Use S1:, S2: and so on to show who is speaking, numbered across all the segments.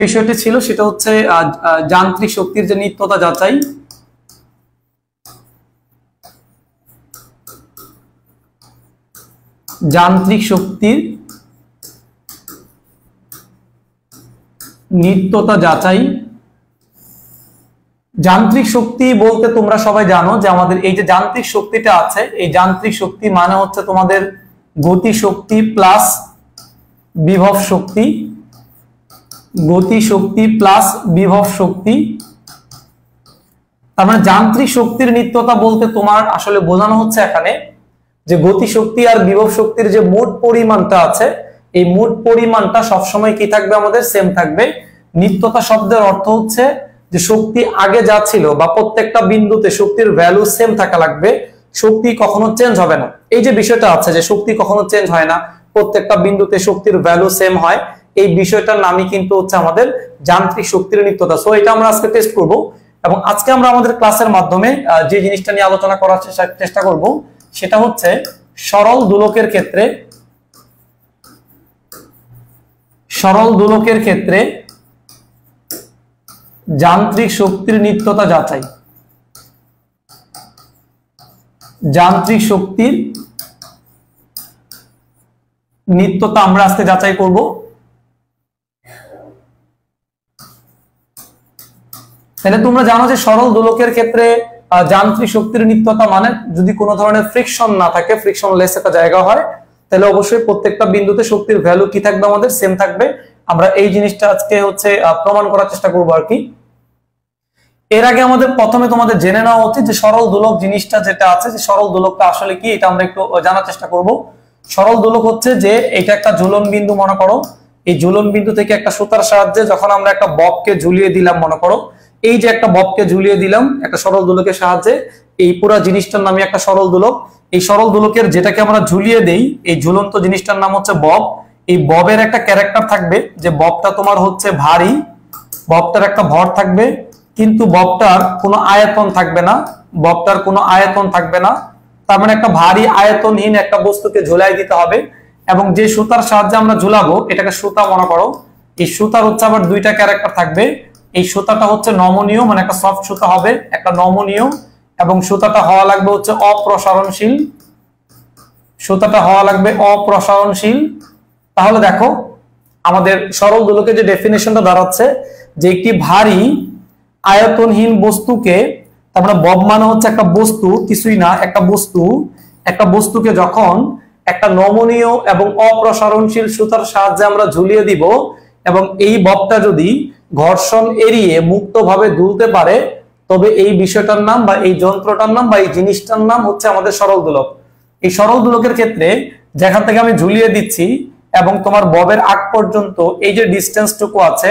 S1: বিষয়টি ছিল সেটা হচ্ছে যান্ত্রিক শক্তির যে নিত্যতা যাচাই। যান্ত্রিক শক্তির নিত্যতা যাচাই। যান্ত্রিক শক্তি বলতে তোমরা সবাই জানো যে আমাদের এই যে যান্ত্রিক শক্তিটা আছে, এই যান্ত্রিক শক্তি মানে হচ্ছে তোমাদের গতি শক্তি প্লাস বিভব শক্তি, গতি শক্তি প্লাস বিভব শক্তি। তার মানে যান্ত্রিক শক্তির নিত্যতা বলতে তোমার আসলে বোঝানো হচ্ছে এখানে যে গতি শক্তি আর বিভব শক্তির যে মোট পরিমাণটা আছে, এই মোট পরিমাণটা সবসময় কি থাকবে, আমাদের সেম থাকবে। নিত্যতা শব্দের অর্থ হচ্ছে যে শক্তি আগে যা ছিল বা প্রত্যেকটা বিন্দুতে শক্তির ভ্যালু সেম থাকা লাগবে, শক্তি কখনো চেঞ্জ হবে না। এই যে বিষয়টা আছে যে শক্তি কখনো চেঞ্জ হয় না, প্রত্যেকটা বিন্দুতে শক্তির ভ্যালু সেম হয়, এই বিষয়টার নামই কিন্তু হচ্ছে আমাদের যান্ত্রিক শক্তির নিত্যতা। সো এটা আমরা আজকে টেস্ট করব এবং আজকে আমরা আমাদের ক্লাসের মাধ্যমে যে জিনিসটা নিয়ে আলোচনা করার চেষ্টা করব সেটা হচ্ছে সরল দোলকের ক্ষেত্রে, সরল দোলকের ক্ষেত্রে যান্ত্রিক শক্তির নিত্যতা যাচাই। যান্ত্রিক শক্তির নিত্যতা আমরা আজকে যাচাই করব। তাহলে তোমরা জানো যে সরল দোলকের ক্ষেত্রে যান্ত্রিক শক্তির নিত্যতা মানে যদি কোনো ধরনের ফ্রিকশন না থাকে, ফ্রিকশনলেস একটা জায়গা হয়, তাহলে অবশ্যই প্রত্যেকটা বিন্দুতে শক্তির ভ্যালু কি থাকবে, আমাদের সেম থাকবে। আমরা এই জিনিসটা আজকে হচ্ছে প্রমাণ করার চেষ্টা করবো আর কি। এর আগে আমাদের প্রথমে তোমাদের জেনে নেওয়া উচিত যে সরল দোলক জিনিসটা যেটা আছে, যে সরল দোলকটা আসলে কি, এটা আমরা একটু জানার চেষ্টা করব। সরল দোলক হচ্ছে যে এটা একটা ঝুলন বিন্দু মনে করো, এই ঝুলন বিন্দু থেকে একটা সুতার সাহায্যে যখন আমরা একটা ববকে ঝুলিয়ে দিলাম, মনে করো এই যে একটা ববকে ঝুলিয়ে দিলাম একটা সরল দোলকের সাহায্যে, এই পুরো জিনিসটার নামই একটা সরল দোলক। এই সরল দোলকের যেটাকে আমরা ঝুলিয়ে দেই, এই ঝুলন্ত জিনিসটার নাম হচ্ছে বব। এই ববের একটা ক্যারেক্টার থাকবে যে ববটা তোমার হচ্ছে ভারী, ববটার একটা ভর থাকবে, কিন্তু ববটার কোনো আয়তন থাকবে না, ববটার কোনো আয়তন থাকবে না। তার মানে একটা ভারী আয়তনহীন একটা বস্তুকে ঝুলাই দিতে হবে এবং যে সুতার সাহায্যে আমরা ঝুলাবো এটাকে সুতা মনে করো। এই সুতার হচ্ছে আবার দুইটা ক্যারেক্টার থাকবে, এই সুতাটা হচ্ছে নমনীয়, মানে একটা সফট সুতা হবে, একটা নমনীয়, এবং সুতাটা হওয়া লাগবে হচ্ছে অপ্রসারণশীল, সুতাটা হওয়া লাগবে অপ্রসারণশীল। তাহলে দেখো আমাদের সরল দোলকের যে ডেফিনেশনটা দাঁড়াচ্ছে যে একটি ভারী আয়তনহীন বস্তুকে, তার মানে বব মানে হচ্ছে একটা বস্তু, কিছুই না, একটা বস্তু, একটা বস্তুকে যখন একটা নমনীয় এবং অপ্রসারণশীল সুতার সাহায্যে আমরা ঝুলিয়ে দিব এবং এই ববটা যদি ঘর্ষণ এড়িয়ে মুক্তভাবে দুলতে পারে, তবে এই বিষয়টার নাম বা এই যন্ত্রটার নাম বা এই জিনিসটার নাম হচ্ছে আমাদের সরল দোলক। এই সরল দোলকের ক্ষেত্রে যেখান থেকে আমি ঝুলিয়ে দিচ্ছি এবং তোমার ববের আগ পর্যন্ত এই যে ডিস্টেন্সটুকু আছে,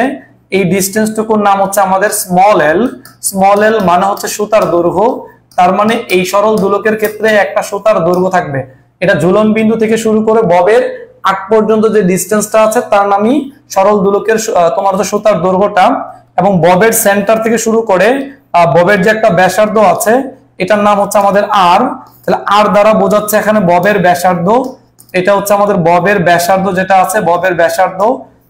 S1: এই ডিস্টেন্সটুকুর নাম হচ্ছে আমাদের স্মল এল। স্মল এল মানে হচ্ছে সুতার দৈর্ঘ্য। তার মানে এই সরল দোলকের ক্ষেত্রে একটা সুতার দৈর্ঘ্য থাকবে, এটা ঝুলন বিন্দু থেকে শুরু করে ববের আগ পর্যন্ত যে ডিস্টেন্সটা আছে তার নামই সরল দোলকের তোমার হচ্ছে সুতার দৈর্ঘ্যটা। এবং ববের সেন্টার থেকে শুরু করে ববের যে একটা ব্যাসার্ধ আছে এটার নাম হচ্ছে আমাদের আর। তাহলে আর দ্বারা বোঝাচ্ছে এখানে ববের ব্যাসার্ধ, এটা হচ্ছে আমাদের ববের ব্যাসার্ধ যেটা আছে, ববের ব্যাসার্ধ।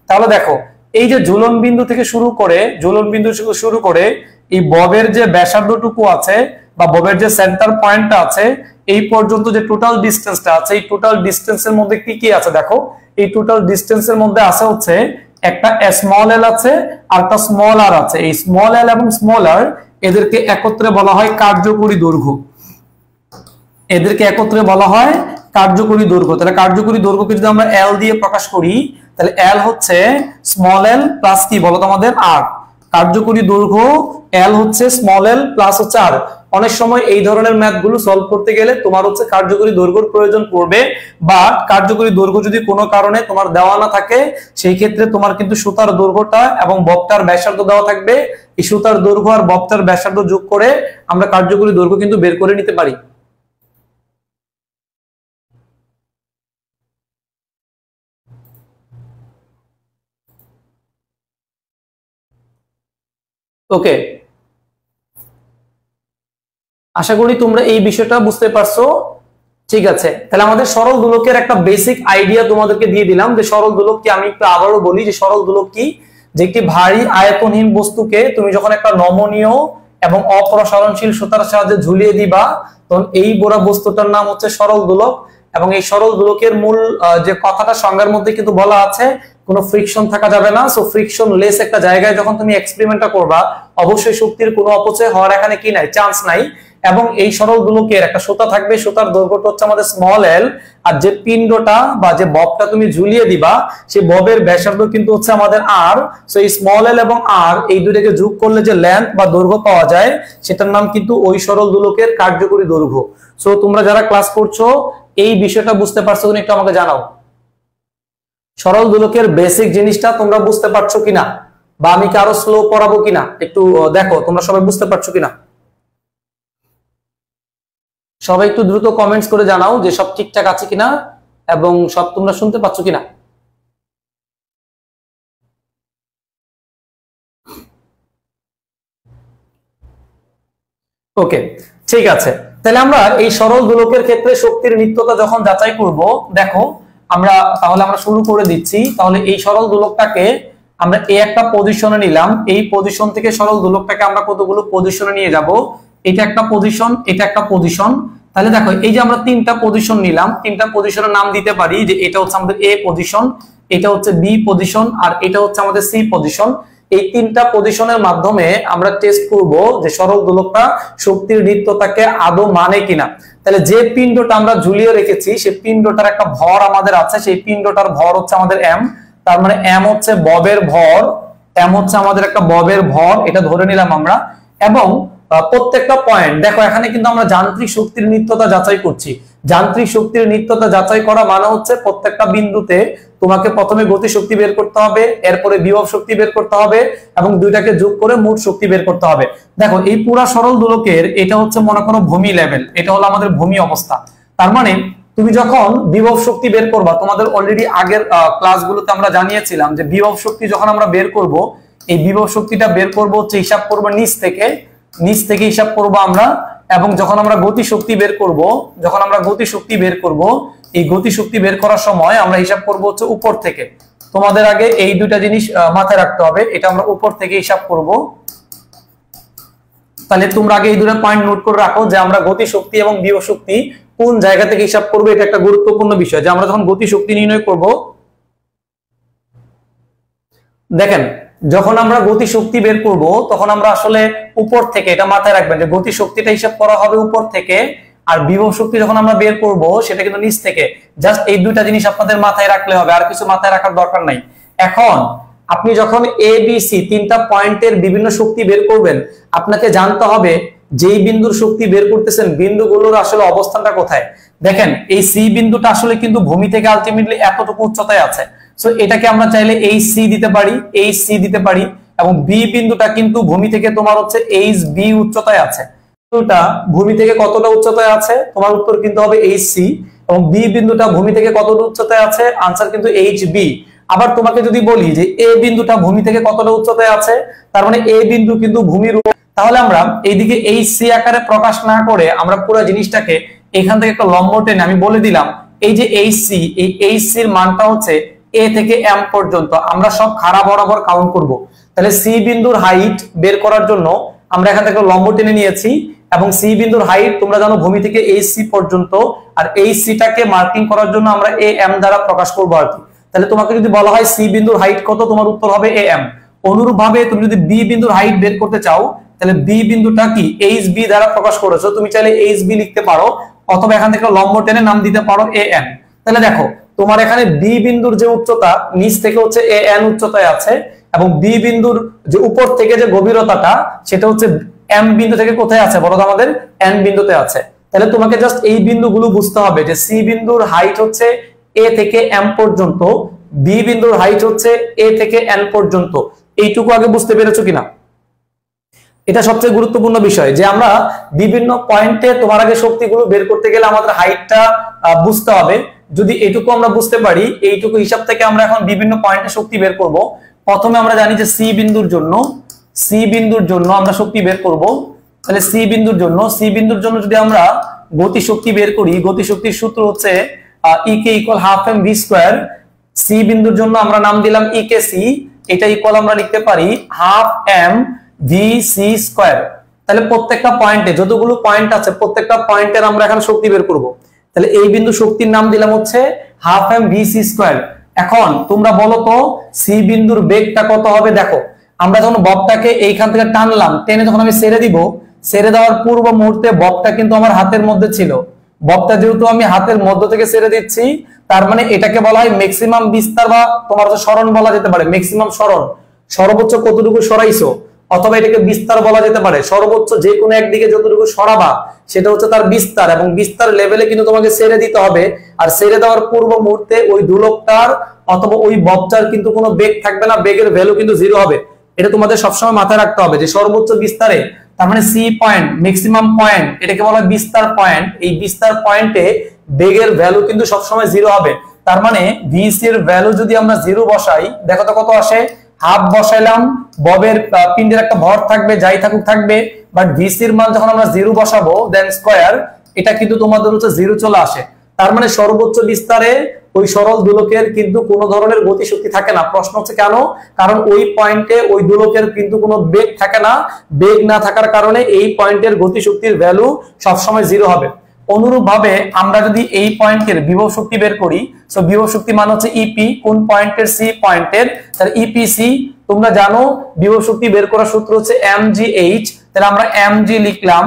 S1: তাহলে দেখো এই যে ঝুলন বিন্দু থেকে শুরু করে, ঝুলন বিন্দু থেকে শুরু করে এই ববের যে ব্যাসার্ধটুকু আছে বা ববের যে সেন্টার পয়েন্টটা আছে এই পর্যন্ত যে টোটাল ডিস্টেন্সটা আছে, এই টোটাল ডিস্টেন্সের মধ্যে কি কি আছে দেখো, এই টোটাল ডিস্টেন্সের মধ্যে আছে হচ্ছে একটা স্মল এল আছে আর একটা স্মল আর আছে। এই স্মল এল এবং স্মল আর এদেরকে একত্রে বলা হয় কার্যকরী দৈর্ঘ্য, এদেরকে একত্রে বলা হয় কার্যকরী দৈর্ঘ্য। তাহলে কার্যকরী দৈর্ঘ্যকে যদি আমরা এল দিয়ে প্রকাশ করি তাহলে এল হচ্ছে স্মল এল প্লাস কি বলতো আমাদের আর। কার্যকরী দৈর্ঘ্য এল হচ্ছে স্মল এল প্লাস হচ্ছে আর। অনেক সময় এই ধরনের ম্যাথ গুলো সলভ করতে গেলে তোমার হচ্ছে কার্যকরী দৈর্ঘ্যের প্রয়োজন পড়বে, বা কার্যকরী দৈর্ঘ্য যদি কোনো কারণে তোমার দেওয়া না থাকে সেই ক্ষেত্রে তোমার কিন্তু সুতার দৈর্ঘ্যটা এবং ববটার ব্যাসার্ধ দেওয়া থাকবে। এই সুতার দৈর্ঘ্য আর ববটার ব্যাসার্ধ যোগ করে আমরা কার্যকরী দৈর্ঘ্য কিন্তু বের করে নিতে পারি। ওকে, আশা করি তোমরা এই বিষয়টা বুঝতে পারছো। ঠিক আছে, তাহলে আমাদের সরল দোলকের একটা বেসিক আইডিয়া তোমাদেরকে দিয়ে দিলাম যে সরল দোলক কি। আমি একটু আবারও বলি যে সরল দোলক কি, যে একটি ভারী আয়তনহীন বস্তুকে তুমি যখন একটা নমনীয় এবং অপসারণশীল সুতার সাহায্যে ঝুলিয়ে দিবা, তখন এই গোড়া বস্তুটার নাম হচ্ছে সরল দোলক। এবং এই সরল দোলকের মূল যে কথাটা সংজ্ঞার মধ্যে কিন্তু বলা আছে, কোনো ফ্রিকশন থাকা যাবে না। সো ফ্রিকশন লেস একটা জায়গায় যখন তুমি এক্সপেরিমেন্টটা করবা, অবশ্যই শক্তির কোনো অপচয় হওয়ার এখানে কি নাই, চান্স নাই। এবং এই সরল দোলকের একটা সুতা থাকবে, সুতার দৈর্ঘ্যটা হচ্ছে আমাদের স্মল এল, আর যে পিণ্ডটা বা যে ববটা তুমি ঝুলিয়ে দিবা, সেই ববের ব্যাসার্ধ কিন্তু হচ্ছে আমাদের আর। সো এই স্মল এল এবং আর এই দুইটাকে যোগ করলে যে লেন্থ বা দৈর্ঘ্য পাওয়া যায়, সেটার নাম কিন্তু ওই সরল দোলকের কার্যকরী দৈর্ঘ্য। সো তোমরা যারা ক্লাস করছো এই বিষয়টা বুঝতে পারছো কিনা একটু আমাকে জানাও। সরল দোলকের বেসিক জিনিসটা তোমরা বুঝতে পারছো কিনা, বা আমি কি আরো স্লো পড়াবো কিনা একটু দেখো তোমরা সবাই বুঝতে পারছো কিনা। সবাই একটু দ্রুত কমেন্টস করে জানাও যে সব ঠিকঠাক আছে কিনা এবং সব তোমরা শুনতে পাচ্ছ কিনা। ওকে, ঠিক আছে। তাহলে আমরা এই সরল দোলকের ক্ষেত্রে শক্তির নিত্যতা যখন যাচাই করব, দেখো তাহলে আমরা শুরু করে দিচ্ছি। তাহলে এই সরল দোলকটাকে আমরা এই একটা পজিশনে নিলাম, এই পজিশন থেকে সরল দোলকটাকে আমরা কতগুলো পজিশনে নিয়ে যাব। এটা একটা পজিশন, এটা একটা পজিশন। তাহলে দেখো এই যে আমরা তিনটা পজিশন নিলাম, তিনটা পজিশনের নাম দিতে পারি যে এটা হচ্ছে আমাদের এ পজিশন, এটা হচ্ছে বি পজিশন, আর এটা হচ্ছে আমাদের সি পজিশন। এই তিনটা পজিশনের মাধ্যমে আমরা টেস্ট করব যে সরল দোলকটা শক্তির নিত্যতাকে আদৌ মানে কিনা। তাহলে যে পিণ্ডটা আমরা ঝুলিয়ে রেখেছি সেই পিণ্ডটার একটা ভর আমাদের আছে, সেই পিণ্ডটার ভর হচ্ছে আমাদের এম। তার মানে এম হচ্ছে ববের ভর, এম হচ্ছে আমাদের একটা ববের ভর, এটা ধরে নিলাম আমরা। এবং প্রত্যেকটা পয়েন্ট দেখো, এখানে কিন্তু আমরা যান্ত্রিক শক্তির নিত্যতা যাচাই করছি। যান্ত্রিক শক্তির নিত্যতা যাচাই করা মানে হচ্ছে প্রত্যেকটা বিন্দুতে তোমাকে প্রথমে গতি শক্তি বের করতে হবে, এরপরে বিভব শক্তি বের করতে হবে, এবং দুইটাকে যোগ করে মোট শক্তি বের করতে হবে। দেখো এই পুরা সরল দোলকের এটা হচ্ছে মনে করো ভূমি লেভেল, এটা হলো আমাদের ভূমি অবস্থা। তার মানে তুমি যখন বিভব শক্তি বের করবা, তোমাদের অলরেডি আগের ক্লাসগুলোতে আমরা জানিয়েছিলাম যে বিভব শক্তি যখন আমরা বের করব, এই বিভব শক্তিটা বের করব হচ্ছে হিসাব করব নিচ থেকে হিসাব করব আমরা। এবং যখন আমরা গতি শক্তি বের করব, এই গতি শক্তি বের করার সময় আমরা হিসাব করব হচ্ছে উপর থেকে। তোমাদের আগে এই দুইটা জিনিস মাথায় রাখতে হবে, এটা আমরা উপর থেকে হিসাব করব। তাহলে তোমরা আগে এই দুটো পয়েন্ট নোট করে রাখো যে আমরা গতি শক্তি এবং বিভব শক্তি কোন জায়গা থেকে হিসাব করব। এটা একটা গুরুত্বপূর্ণ বিষয় যে আমরা যখন গতি শক্তি নির্ণয় করব, দেখেন যখন আমরা গতি শক্তি বের করব তখন আমরা আসলে উপর থেকে, এটা মাথায় রাখবেন যে গতি শক্তিটা হিসাব করা হবে উপর থেকে, আর বিভব শক্তি যখন আমরা বের করব সেটা কিন্তু নিচ থেকে। জাস্ট এই দুইটা জিনিস আপনাদের মাথায় রাখলে হবে, আর কিছু মাথায় রাখার দরকার নাই। এখন আপনি যখন এ বি সি তিনটা পয়েন্টের বিভিন্ন শক্তি বের করবেন, আপনাকে জানতে হবে যেই বিন্দুর শক্তি বের করতেছেন বিন্দুগুলোর আসলে অবস্থানটা কোথায়। দেখেন এই সি বিন্দুটা আসলে কিন্তু ভূমি থেকে আলটিমেটলি এতটুকু উচ্চতায় আছে। সো এটাকে আমরা চাইলে এই সি দিতে পারি, এই সি দিতে পারি। এবং বি বিন্দুটা কিন্তু ভূমি থেকে তোমার হচ্ছে এইচ বি উচ্চতায় আছে। বিন্দুটা ভূমি থেকে কতটা উচ্চতায় আছে, তোমার উত্তর কিন্তু হবে এইচ সি। এবং বি বিন্দুটা ভূমি থেকে কতটা উচ্চতায় আছে, আনসার কিন্তু এইচ বি। আবার তোমাকে যদি বলি যে এ বিন্দুটা ভূমি থেকে কতটা উচ্চতায় আছে, তার মানে এ বিন্দু কিন্তু ভূমির উপর। তাহলে আমরা এইদিকে এইচ সি আকারে প্রকাশ না করে আমরা পুরো জিনিসটাকে এখান থেকে একটা লম্ব টেনে আমি বলে দিলাম এই যে এইচ সি, এই এইচ সি এর মানটা হচ্ছে এ থেকে এম পর্যন্ত আমরা সব খাড়া বরাবর কাউন্ট করব। তাহলে সি বিন্দুর হাইট বের করার জন্য আমরা এখান থেকে লম্ব টেনে নিয়েছি, এবং সি বিন্দুর হাইট তোমরা জানো ভূমি থেকে এইচ সি পর্যন্ত, আর এই সিটাকে মার্কিং করার জন্য আমরা এ এম দ্বারা প্রকাশ করবো আর কি। তাহলে তোমাকে যদি বলা হয় সি বিন্দুর হাইট কত, তোমার উত্তর হবে এ এম। অনুরূপ ভাবে তুমি যদি বি বিন্দুর হাইট বের করতে চাও, তাহলে বি বিন্দুটা কি এইচ বি দ্বারা প্রকাশ করেছো, তুমি চাইলে এইচ বি লিখতে পারো, অথবা এখান থেকে লম্ব টেনে নাম দিতে পারো এ এম। তাহলে দেখো তোমার এখানে বি বিন্দুর যে উচ্চতা নিচ থেকে হচ্ছে এ এন উচ্চতায় আছে, এবং বি বিন্দুর যে উপর থেকে যে গভীরতাটা সেটা হচ্ছে এম বিন্দু থেকে কোথায় আছে বলো তো, আমাদের এন বিন্দুতে আছে। তাহলে তোমাকে জাস্ট এই বিন্দুগুলো বুঝতে হবে যে সি বিন্দুর হাইট হচ্ছে এ থেকে এম পর্যন্ত, বি বিন্দুর হাইট হচ্ছে এ থেকে এন পর্যন্ত। এইটুকু আগে বুঝতে পেরেছো কিনা? এটা সবচেয়ে গুরুত্বপূর্ণ বিষয় যে আমরা বিভিন্ন পয়েন্টে তোমার আগে শক্তিগুলো বের করতে গেলে আমাদের হাইটটা বুঝতে হবে। যদি এটুকু আমরা বুঝতে পারি, এইটুকু হিসাব থেকে আমরা এখন বিভিন্ন পয়েন্টে শক্তি বের করব। প্রথমে আমরা জানি যে সি বিন্দুর জন্য আমরা শক্তি বের করব। তাহলে সি বিন্দুর জন্য যদি আমরা গতি শক্তি বের করি, গতি শক্তির সূত্র হচ্ছে E K equal half M V square. C বিন্দুর জন্য আমরা নাম দিলাম ইকে সি, এটা ইকুয়াল আমরা লিখতে পারি half M V C square. তাহলে প্রত্যেকটা পয়েন্টে যতগুলো পয়েন্ট আছে প্রত্যেকটা পয়েন্টের আমরা এখন শক্তি বের করব। তাহলে এই বিন্দু শক্তির নাম দিলাম হচ্ছে half M V C square. এখন তোমরা বলো তো সি বিন্দুর বেগটা কত হবে? দেখো আমরা যখন ববটাকে এইখান থেকে টানলাম, টেনে যখন আমি ছেড়ে দিব, ছেড়ে দেওয়ার পূর্ব মুহূর্তে ববটা কিন্তু আমার হাতের মধ্যে ছিল। ববটা যেহেতু আমি হাতের মধ্য থেকে ছেড়ে দিচ্ছি, তার মানে এটাকে বলা হয় ম্যাক্সিমাম বিস্তার বা তোমার সরণ বলা যেতে পারে। ম্যাক্সিমাম সরণ, সর্বোচ্চ কতটুকু সরাইছো, অথবা এটাকে বিস্তার বলা যেতে পারে। সর্বোচ্চ যে কোনো একদিকে যতটুকু সরাবা সেটা হচ্ছে তার বিস্তার, এবং বিস্তার লেভেলে কিন্তু তোমাকে ছেড়ে দিতে হবে। আর ছেড়ে দেওয়ার পূর্ব মুহূর্তে ওই দোলকটার অথবা ওই ববটার কিন্তু কোনো বেগ থাকবে না, বেগের ভ্যালু কিন্তু জিরো হবে। এটা তোমাদের সবসময় মাথায় রাখতে হবে যে সর্বোচ্চ বিস্তারে, তার মানে সি পয়েন্ট ম্যাক্সিমাম পয়েন্ট, এটাকে বলা হয় বিস্তার পয়েন্ট। এই বিস্তার পয়েন্টে বেগের ভ্যালু কিন্তু সবসময় জিরো হবে। তার মানে ভিসি এর ভ্যালু যদি আমরা জিরো বসাই, দেখো তো কত আসে। হাফ বসাইলাম, ববের পিণ্ডের একটা ভর থাকবে, যাই থাকুক থাকবে, বাট ভিসি এর মান যখন আমরা জিরো বসাবো দেন স্কয়ার, এটা কিন্তু তোমাদের হচ্ছে জিরো চলে আসে। তার মানে সর্বোচ্চ বিস্তারে ওই সরল দোলকের কিন্তু কোনো ধরনের গতিশক্তি থাকে না। প্রশ্ন হচ্ছে কেন? কারণ ওই পয়েন্টে ওই দোলকের কিন্তু কোনো বেগ থাকে না। বেগ না থাকার কারণে এই পয়েন্টের গতিশক্তির ভ্যালু সবসময় জিরো হবে। অনুরূপ ভাবে আমরা যদি এই পয়েন্টের বিভব শক্তি বের করি, সো বিভব শক্তি মান হচ্ছে ইপি, কোন পয়েন্টের? সি পয়েন্টের। তাহলে ইপিসি তোমরা জানো বিভব শক্তি বের করার সূত্র হচ্ছে এমজিএইচ। তাহলে আমরা এমজি লিখলাম।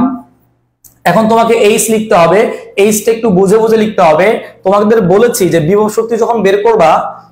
S1: এখন তোমাকে এইচ লিখতে হবে, এইচটা একটু বুঝে বুঝে লিখতে হবে। তোমাদের বলেছি যে বিভব শক্তি যখন বের করবা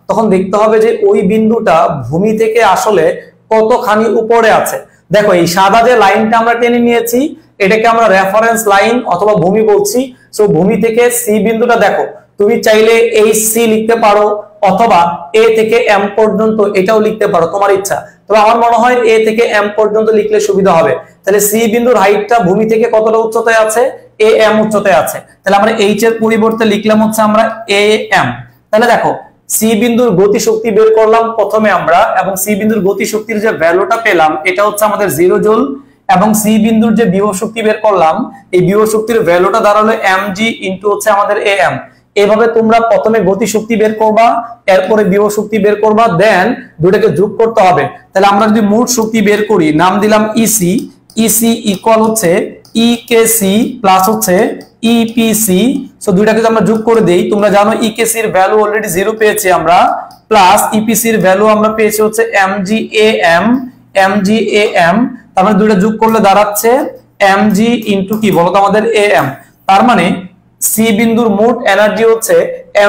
S1: তখন দেখতে হবে যে ওই বিন্দুটা ভূমি থেকে আসলে কতখানি উপরে আছে। দেখো এই সাদা যে লাইনটা আমরা টেনে নিয়েছি, এটাকে আমরা রেফারেন্স লাইন অথবা ভূমি বলছি। সো ভূমি থেকে সি বিন্দুটা দেখো, তুমি চাইলে এইচ সি লিখতে পারো, অথবা এ থেকে এম পর্যন্ত এটাও লিখতে পারো, তোমার ইচ্ছা। তবে আমার মনে হয় এ থেকে এম পর্যন্ত লিখলে সুবিধা হবে। তাহলে সি বিন্দুর হাইটটা ভূমি থেকে কতটা উচ্চতায় আছে? এ এম উচ্চতায় আছে। তাহলে আমরা এইচ এর পরিবর্তে লিখলাম হচ্ছে আমরা এ এম। তাহলে দেখো সি বিন্দুর গতি শক্তি বের করলাম প্রথমে আমরা, এবং সি বিন্দুর গতি শক্তির যে ভ্যালুটা পেলাম এটা হচ্ছে আমাদের 0 জুল, এবং সি বিন্দুর যে বিভব শক্তি বের করলাম এই বিভব শক্তির ভ্যালুটা দাঁড়ালো mg ইনটু হচ্ছে আমাদের am। এভাবে তোমরা প্রথমে গতি শক্তি বের করবা, এরপরে বিভব শক্তি বের করবা, দেন দুটোকে যোগ করতে হবে। তাহলে আমরা যদি মোট শক্তি বের করি, নাম দিলাম ইসি, ইসি ইকুয়াল হচ্ছে ইকেসি প্লাস হচ্ছে ইপিসি। সো দুইটাকে যদি আমরা যোগ করে দেই, তোমরা জানো ইকেসি এর ভ্যালু অলরেডি 0 পেয়েছি আমরা, প্লাস ইপিসি এর ভ্যালু আমরা পেয়েছি হচ্ছে mgam, mgam। তার মানে দুইটা যোগ করলে দাঁড়াচ্ছে mg ইনটু কি বলতো আমাদের am। তার মানে সি বিন্দুর মোট এনার্জি হচ্ছে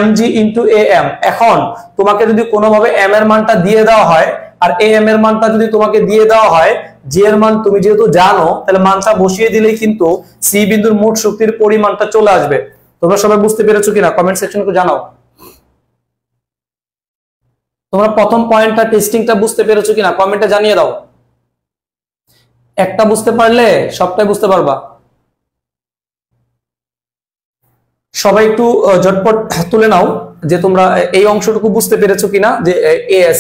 S1: mg ইনটু am। এখন তোমাকে যদি কোনোভাবে m এর মানটা দিয়ে দেওয়া হয় আর am এর মানটা যদি তোমাকে দিয়ে দেওয়া হয়, g এর মান তুমি যেহেতু জানো, তাহলে মানটা বসিয়ে দিলেই কিন্তু সি বিন্দুর মোট শক্তির পরিমাণটা চলে আসবে। তোমরা সবাই বুঝতে পেরেছো কিনা কমেন্ট সেকশনে জানাও। তোমরা প্রথম পয়েন্টটা টেস্টিংটা বুঝতে পেরেছো কিনা কমেন্টে জানিয়ে দাও। একটা বুঝতে পারলে সবটাই বুঝতে পারবা। সবাই একটু ঝটপট তুলে নাও যে তোমরা এই অংশটুকু বুঝতে পেরেছো কিনা, যে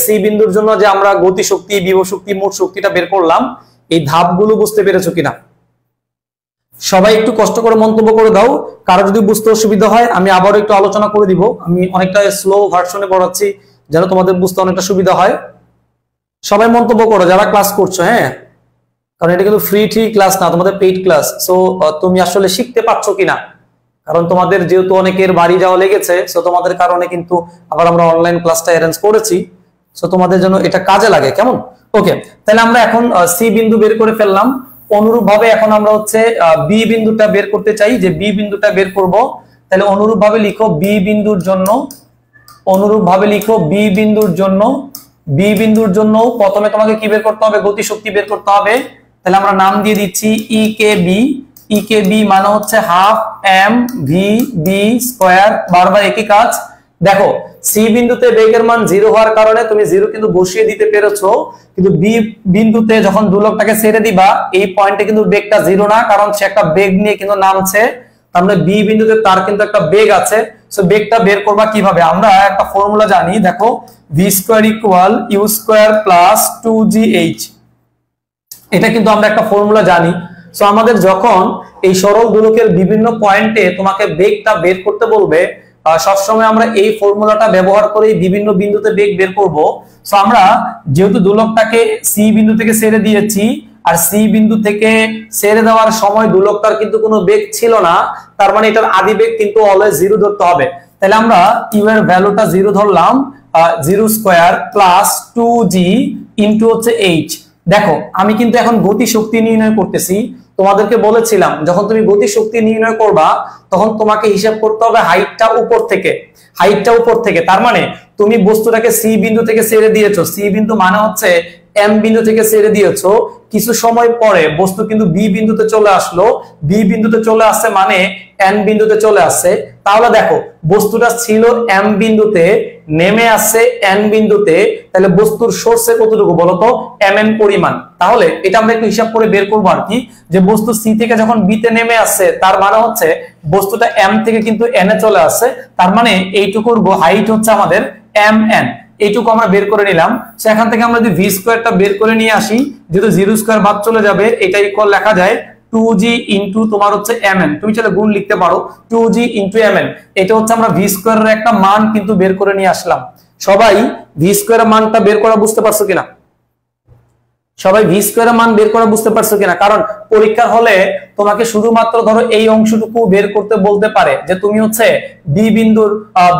S1: সি বিন্দুর জন্য যে আমরা গতি শক্তি, বিভব শক্তি, মোট শক্তিটা বের করলাম, এই ধাপগুলো বুঝতে পেরেছো কিনা। সবাই একটু কষ্ট করে মন্তব্য করে দাও। কারো যদি বুঝতে অসুবিধা হয় আমি আবারও একটু আলোচনা করে দিব। আমি অনেকটা স্লো ভার্সনে পড়াচ্ছি যেন তোমাদের বুঝতে অনেকটা সুবিধা হয়। সবাই মন্তব্য করো যারা ক্লাস করছো, হ্যাঁ, কারণ এটা কিন্তু ফ্রি ক্লাস না, তোমাদের পেইড ক্লাস। সো তুমি আসলে শিখতে পারছো কিনা, কারণ তোমাদের যেহেতু অনেকের বাড়ি যাওয়া লেগেছে, সো তোমাদের কারণে কিন্তু আবার আমরা অনলাইন ক্লাসটা অ্যারেঞ্জ করেছি। সো তোমাদের জন্য এটা কাজে লাগে, কেমন? ওকে, তাহলে আমরা এখন সি বিন্দু বের করে ফেললাম। অনুরূপ ভাবে এখন আমরা হচ্ছে বি বিন্দুটা বের করতে চাই, যে বি বিন্দুটা বের করব। তাহলে অনুরূপ ভাবে লিখো বি বিন্দুর জন্য, অনুরূপ ভাবে লিখো বি বিন্দুর জন্য, বি বিন্দুর জন্য প্রথমে তোমাকে কি বের করতে হবে? গতি শক্তি বের করতে হবে। তাহলে আমরা নাম দিয়ে দিচ্ছি ইকেবি। ইকেবি মানে হচ্ছে half M V B square, বারবার একই কাজ। দেখো সি বিন্দুতে বেগের মান 0 হওয়ার কারণে তুমি 0 কিন্তু বসিয়ে দিতে পেরেছো, কিন্তু বি বিন্দুতে যখন দোলকটাকে ছেড়ে দিবা এই পয়েন্টে কিন্তু বেগটা 0 না, কারণ সে একটা বেগ নিয়ে কিন্তু নামছে। তার মানে বি বিন্দুতে তার কিন্তু একটা বেগ আছে। সো বেগটা বের করবা কিভাবে? আমরা একটা ফর্মুলা জানি, দেখো V square equal U square plus 2gh। এটা কিন্তু আমরা একটা ফর্মুলা জানি। সো আমাদের যখন এই সরল দোলকের বিভিন্ন পয়েন্টে তোমাকে বেগটা বের করতে বলবে, সবসময় আমরা এই ফর্মুলাটা ব্যবহার করে বিভিন্ন বিন্দুতে বেগ বের করব। সো আমরা যেহেতু দোলকটাকে সি বিন্দু থেকে ছেড়ে দিয়েছি, আর সি বিন্দু থেকে ছেড়ে দেওয়ার সময় দোলকটার কিন্তু কোনো বেগ ছিল না, তার মানে এটার আদি বেগ কিন্তু অলওয়েজ 0 ধরতে হবে। তাহলে আমরা ইউ এর ভ্যালুটা 0 ধরলাম, 0 স্কয়ার প্লাস 2g ইনটু হচ্ছে h। দেখো আমি কিন্তু এখন গতি শক্তি নির্ণয় করতেছি। তোমাদেরকে বলেছিলাম যখন তুমি গতি শক্তি নির্ণয় করবা তখন তোমাকে হিসাব করতে হবে হাইটটা উপর থেকে। তার মানে তুমি বস্তুটাকে সি বিন্দু থেকে ছেড়ে দিয়েছো, সি বিন্দু মানে হচ্ছে এম বিন্দু থেকে ছেড়ে দিয়েছো, কিছু সময় পরে বস্তু কিন্তু বি বিন্দুতে চলে আসলো, বি বিন্দুতে চলে আসছে মানে এন বিন্দুতে চলে আসছে। তাহলে দেখো বস্তুটা ছিল এম বিন্দুতে, নেমে আসছে এন বিন্দুতে, তাহলে বস্তুর সোর্সে কতটুকু বলতো, এম এন পরিমাণ। তাহলে এটা আমরা একটু হিসাব করে বের করবো আর কি, যে বস্তু সি থেকে যখন বি তে নেমে আসছে তার মানে হচ্ছে বস্তুটা এম থেকে কিন্তু এন এ চলে আসছে, তার মানে এইটুকুর হাইট হচ্ছে আমাদের এম এন। এইটুকু আমরা বের করে নিলাম। সেখান থেকে আমরা যদি ভি স্কয়ারটা বের করে নিয়ে আসি, যেহেতু 0 স্কয়ার বাদ চলে যাবে, এটা ইকুয়াল লেখা যায় 2g ইনটু তোমার হচ্ছে mn। তুমি চাইলে গুণ লিখতে পারো, 2g ইনটু mn। এটা হচ্ছে আমরা ভি স্কয়ারের একটা মান কিন্তু বের করে নিয়ে আসলাম। সবাই ভি স্কয়ারের মানটা বের করা বুঝতে পারছো কিনা? সবাই ভি স্কয়ারের মান বের করা বুঝতে পারছো কিনা? কারণ পরীক্ষার হলে তোমাকে শুধুমাত্র ধরো এই অংশটুকু বের করতে বলতে পারে, যে তুমি হচ্ছে বি বিন্দুর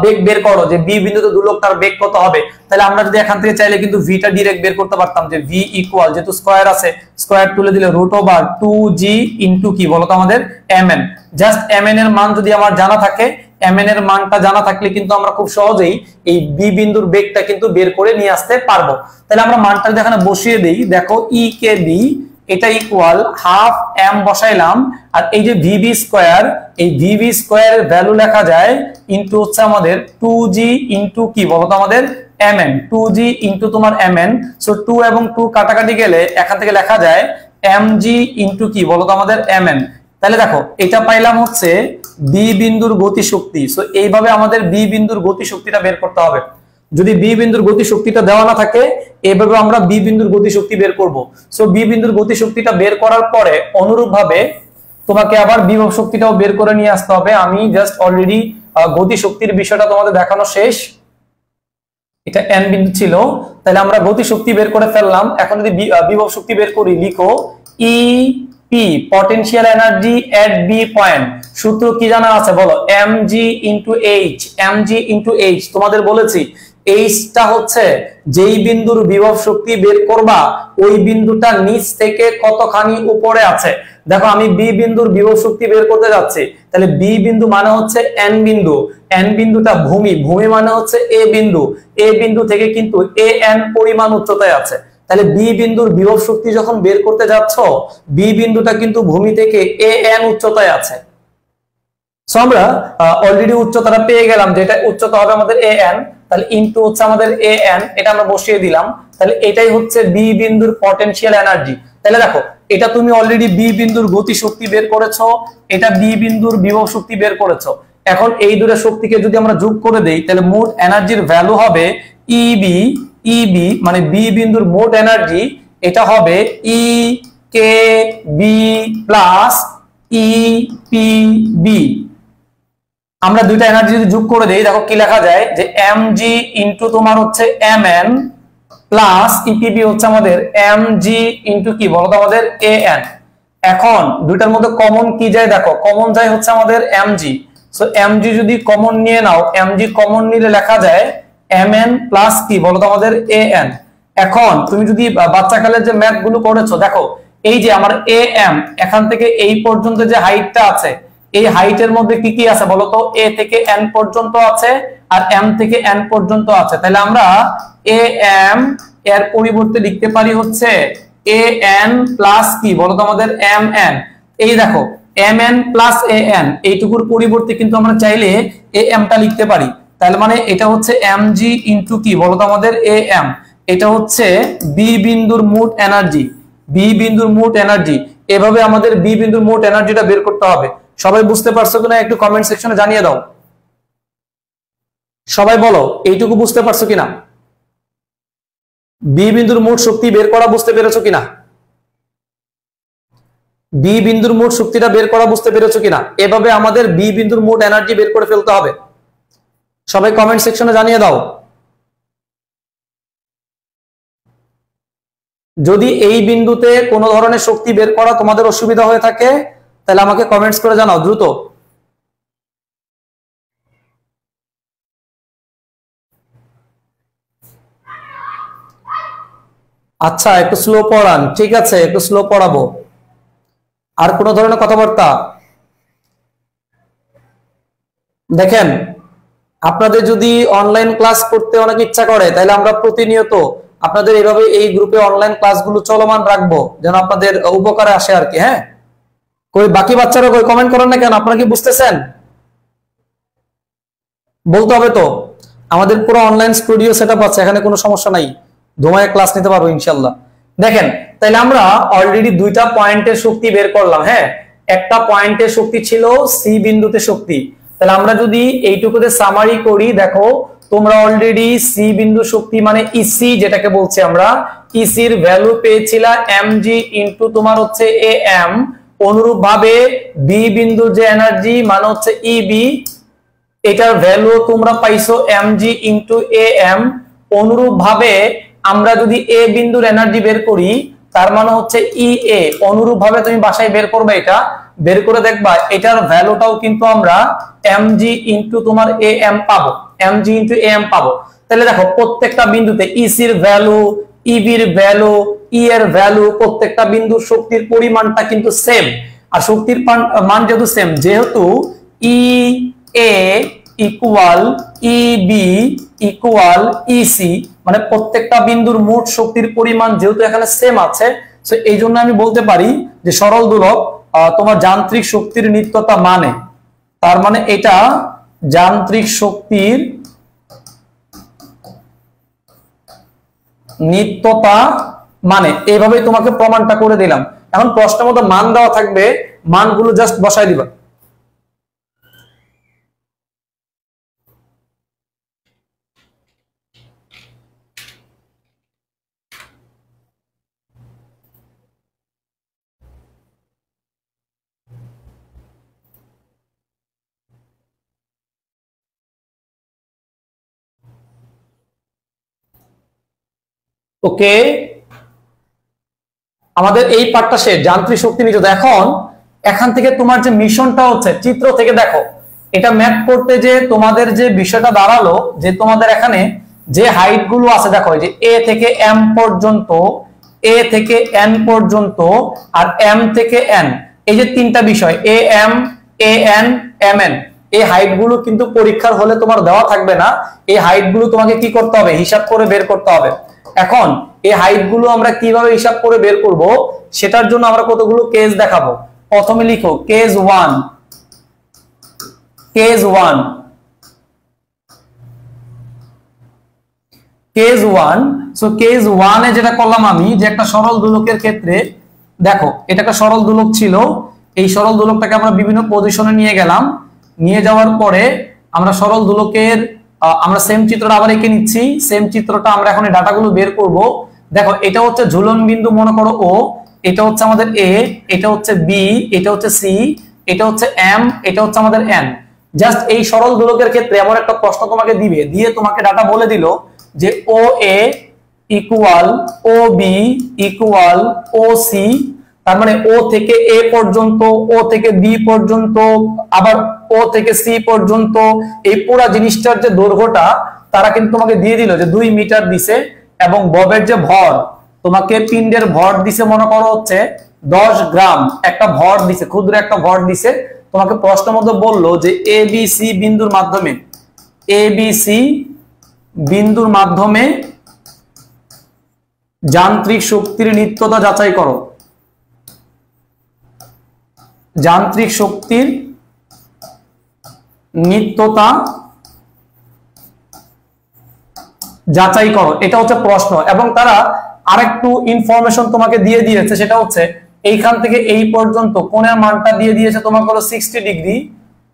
S1: বেগ বের করো, যে বি বিন্দুতে দোলকটার বেগ কত হবে। তাহলে আমরা যদি এখান থেকে চাইলে কিন্তু ভিটা ডাইরেক্ট বের করতে পারতাম, যে ভি ইকুয়াল, যেহেতু স্কয়ার আছে স্কয়ার তুলে দিলে √2g ইনটু কি বলতো আমাদের mn। জাস্ট mn এর মান যদি আমার জানা থাকে, mn এর মানটা জানা থাকলে কিন্তু আমরা খুব সহজেই এই বি বিন্দুর বেগটা কিন্তু বের করে নিয়ে আসতে পারবো। তাহলে আমরা মানটা যদি এখানে বসিয়ে দেই, দেখো ই কে বি এটা ইকুয়াল হাফ এম বসাইলাম, আর এই যে ভিবি স্কয়ার, এই ভিবি স্কয়ারের ভ্যালু লেখা যায় ইনটু হচ্ছে আমাদের 2g ইনটু কি বলতো আমাদের mn, 2g ইনটু তোমার mn। সো 2 এবং 2 কাটাকাটি গেলে এখান থেকে লেখা যায় mg ইনটু কি বলতো আমাদের mn। তাহলে দেখো এটা পাইলাম হচ্ছে বি বিন্দুর গতি শক্তি। সো এইভাবে আমাদের বি বিন্দুর গতি শক্তিটা বের করতে হবে। যদি বি বিন্দুর গতি শক্তিটা দেওয়া না থাকে, এইভাবে আমরা বি বিন্দুর গতি শক্তি বের করব। সো বি বিন্দুর গতি শক্তিটা বের করার পরে অনুরূপভাবে তোমাকে আবার বিভব শক্তিটাও বের করে নিয়ে আসতে হবে। আমি জাস্ট অলরেডি গতি শক্তির বিষয়টা তোমাদের দেখানো শেষ। এটা এন বিন্দু ছিল, তাহলে আমরা গতি শক্তি বের করে ফেললাম। এখন যদি বিভব শক্তি বের করি, লিখো ই পি পটেনশিয়াল এনার্জি এট বি পয়েন্ট। সূত্র কি জানা আছে বলো, mg into H, mg into H. তোমাদের বলেছি এইচটা হচ্ছে যেই বিন্দুর বিভব শক্তি বের করবা ওই বিন্দুটা নিচ থেকে কতখানি উপরে আছে। দেখো আমি বি বিন্দুর বিভব শক্তি বের করতে যাচ্ছি, তাহলে বি বিন্দু মানে হচ্ছে এন বিন্দু, এন বিন্দুটা ভূমি, ভূমি মানে হচ্ছে এ বিন্দু, এ বিন্দু থেকে কিন্তু এ এন পরিমাণ উচ্চতায় আছে। তাহলে বি বিন্দুর বিভব শক্তি যখন বের করতে যাচ্ছ, বি বিন্দুটা কিন্তু ভূমি থেকে এ এন উচ্চতায় আছে। সো আমরা অলরেডি উচ্চতাটা পেয়ে গেলাম, যেটা উচ্চতা হবে আমাদের এ এন, তাহলে ইনটু হচ্ছে আমাদের এ এন, এটা আমরা বসিয়ে দিলাম। তাহলে এটাই হচ্ছে বি বিন্দুর পটেনশিয়াল এনার্জি। তাহলে দেখো এটা তুমি অলরেডি বি বিন্দুর গতি শক্তি বের করেছো, এটা বি বিন্দুর বিভব শক্তি বের করেছো। এখন এই দুটো শক্তিকে যদি আমরা যোগ করে দেই, তাহলে মোট এনার্জির ভ্যালু হবে ইবি, ইবি মানে বি বিন্দুর মোট এনার্জি, এটা হবে E K B plus E P B. আমরা দুইটা এনার্জি যদি যোগ করে দেই, দেখো কি লেখা যায়, যে mg ইনটু তোমার হচ্ছে mn প্লাস ইপিবি হচ্ছে আমাদের mg ইনটু কি বলতো আমাদের an। এখন দুইটার মধ্যে কমন কি যায়, দেখো কমন যায় হচ্ছে আমাদের mg। সো mg যদি কমন নিয়ে নাও, mg কমন নিলে লেখা যায় mn প্লাস কি বলতো আমাদের an। এখন তুমি যদি বাচ্চাকালের যে ম্যাথ গুলো করেছো, দেখো এই যে আমার am এখান থেকে এই পর্যন্ত যে হাইটটা আছে, এই হাইটের মধ্যে কি কি আছে বলতো, এ থেকে এন পর্যন্ত আছে আর এম থেকে এন পর্যন্ত আছে। তাহলে আমরা এ এম এর পরিবর্তে লিখতে পারি হচ্ছে এ এন প্লাস কি বলতো আমাদের এম এন। এই দেখো M N plus A N, এইটুকুর পরিবর্তে কিন্তু আমরা চাইলে এ এমটা লিখতে পারি। তাহলে মানে এটা হচ্ছে এম জি ইন্টু কি বলতো আমাদের এ এম। এটা হচ্ছে বি বিন্দুর মোট এনার্জি, বি বিন্দুর মোট এনার্জি। এভাবে আমাদের বি বিন্দুর মোট এনার্জিটা বের করতে হবে। সবাই বুঝতে পারছো কিনা একটু কমেন্ট সেকশনে জানিয়ে দাও। সবাই বলো এইটুকু বুঝতে পারছো কিনা, বি বিন্দুর মোট শক্তি বের করা বুঝতে পেরেছো কিনা? বি বিন্দুর মোট শক্তিটা বের করা বুঝতে পেরেছো কিনা? এভাবে আমাদের বি বিন্দুর মোট এনার্জি বের করে ফেলতে হবে। সবাই কমেন্ট সেকশনে জানিয়ে দাও যদি এই বিন্দুতে কোনো ধরনের শক্তি বের করা তোমাদের অসুবিধা হয়ে থাকে, তাহলে আমাকে কমেন্টস করে জানাও দ্রুত। আচ্ছা, একটু স্লো পড়ান, ঠিক আছে, একটু স্লো পড়াবো। আর কোনো ধরনের কথাবার্তা? দেখেন, আপনাদের যদি অনলাইন ক্লাস করতে অনেক ইচ্ছা করে, তাহলে আমরা প্রতিনিয়ত আপনাদের এইভাবে এই গ্রুপে অনলাইন ক্লাসগুলো চলমান রাখবো, যেন আপনাদের উপকারে আসে আর কি। হ্যাঁ, কই বাকি বাচ্চারা কই কমেন্ট করেন না কেন? আপনারা কি বুঝতেছেন? বলতে হবে তো। আমাদের পুরো অনলাইন স্টুডিও সেটআপ আছে, এখানে কোনো সমস্যা নাই, ধুমায় ক্লাস নিতে পারবো ইনশাল্লাহ। দেখেন, তাইলে আমরা অলরেডি দুইটা পয়েন্টের শক্তি বের করলাম। হ্যাঁ, একটা পয়েন্টের শক্তি ছিল সি বিন্দুতে শক্তি। তাহলে আমরা যদি এইটুকুতে সামারি করি, দেখো তোমরা অলরেডি সি বিন্দু শক্তি মানে ইসি যেটাকে বলছি আমরা, ইসির ভ্যালু পেয়েছিলা এমজি ইনটু তোমার হচ্ছে এ এম। অনুরূপ ভাবে বি বিন্দুর যে এনার্জি মানে হচ্ছে ইবি, এটার ভ্যালু তোমরা পাইছো এমজি ইনটু এ এম। অনুরূপ ভাবে আমরা যদি এ বিন্দুর এনার্জি বের করি, তার মানে হচ্ছে ই এ। অনুরূপ ভাবে তুমি বাসায় বের করবে, এটা বের করে দেখবা এটার ভ্যালুটাও কিন্তু আমরা এমজি ইনটু তোমার এ এম পাবো, এমজি ইনটু এ এম পাবো। তাহলে দেখো প্রত্যেকটা বিন্দুতে ইসির ভ্যালু, ইবির ভ্যালু, ই এর ভ্যালু, প্রত্যেকটা বিন্দুর শক্তির পরিমাণটা কিন্তু সেম। আর শক্তির মান যেহেতু সেম, যেহেতু ই এ ইকুয়াল ইবি ইকুয়াল ইসি, মানে প্রত্যেকটা বিন্দুর মোট শক্তির পরিমাণ যেহেতু এখানে সেম আছে, সো এই জন্য আমি বলতে পারি যে সরল দোলক তোমার যান্ত্রিক শক্তির নিত্যতা মানে, তার মানে এটা যান্ত্রিক শক্তির নিত্যতা মানে। এইভাবেই তোমাকে প্রমাণটা করে দিলাম। এখন প্রশ্নের মধ্যে মান দেওয়া থাকবে, মানগুলো জাস্ট বসাই দিবা। ওকে, আমাদের এই পার্টটা শেষ, যান্ত্রিক শক্তি নিত্যতা। এখন এখান থেকে তোমার যে মিশনটা হচ্ছে, চিত্র থেকে দেখো এটা ম্যাপ করতে যে তোমাদের যে বিষয়টা দাঁড়ালো, যে তোমাদের এখানে যে হাইট গুলো আছে, দেখো এই যে এ থেকে এম পর্যন্ত, এ থেকে এন পর্যন্ত, আর এম থেকে এন, এই যে তিনটা বিষয় A M, A N, M N, এই হাইট গুলো কিন্তু পরীক্ষার হলে তোমার দেওয়া থাকবে না। এই হাইট গুলো তোমাকে কি করতে হবে? হিসাব করে বের করতে হবে। এখন এই হাইট গুলো আমরা কিভাবে হিসাব করে বের করব, সেটার জন্য আমরা কতগুলো কেস দেখাবো। প্রথমে লিখো case 1, case 1, case 1। So case 1 এ যেটা করলাম আমি, যে একটা সরল দোলকের ক্ষেত্রে দেখো এটা একটা সরল দোলক ছিল, এই সরল দোলকটাকে আমরা বিভিন্ন পজিশনে নিয়ে গেলাম। নিয়ে যাওয়ার পরে আমরা সরল দোলকের আমরা সেম চিত্রটা আবার এঁকে নিচ্ছি। সেম চিত্রটা আমরা এখন এই ডাটাগুলো বের করব। দেখো এটা হচ্ছে ঝুলন বিন্দু মনে করো ও, এটা হচ্ছে আমাদের এ, এটা হচ্ছে বি, এটা হচ্ছে সি, এটা হচ্ছে এম, এটা হচ্ছে আমাদের এন। জাস্ট এই সরল দোলকের ক্ষেত্রে এমন একটা প্রশ্ন তোমাকে দিবে, দিয়ে তোমাকে ডাটা বলে দিল যে ও এ ইকুয়াল ও বি ইকুয়াল ও সি, তার মানে ও থেকে এ পর্যন্ত, ও থেকে বি পর্যন্ত, আবার ও থেকে সি পর্যন্ত, এই পুরো জিনিসটার যে দৈর্ঘ্যটা তারা কিন্তু তোমাকে দিয়ে দিল যে 2 মিটার দিছে। এবং ববের যে ভর, তোমাকে পিণ্ডের ভর দিছে মনে করো হচ্ছে 10 গ্রাম, একটা ভর দিছে, ক্ষুদ্র একটা ভর দিছে। তোমাকে প্রশ্নের মধ্যে বললো যে এ বি সি বিন্দুর মাধ্যমে, এ বি সি বিন্দুর মাধ্যমে যান্ত্রিক শক্তির নিত্যতা যাচাই করো, যান্ত্রিক শক্তির নিত্যতা যাচাই করো, এটা হচ্ছে প্রশ্ন। এবং তারা আরেকটু ইনফরমেশন তোমাকে দিয়ে দিয়েছে, সেটা হচ্ছে এইখান থেকে এই পর্যন্ত কোণের মানটা দিয়ে দিয়েছে তোমাকে হলো 60 ডিগ্রি,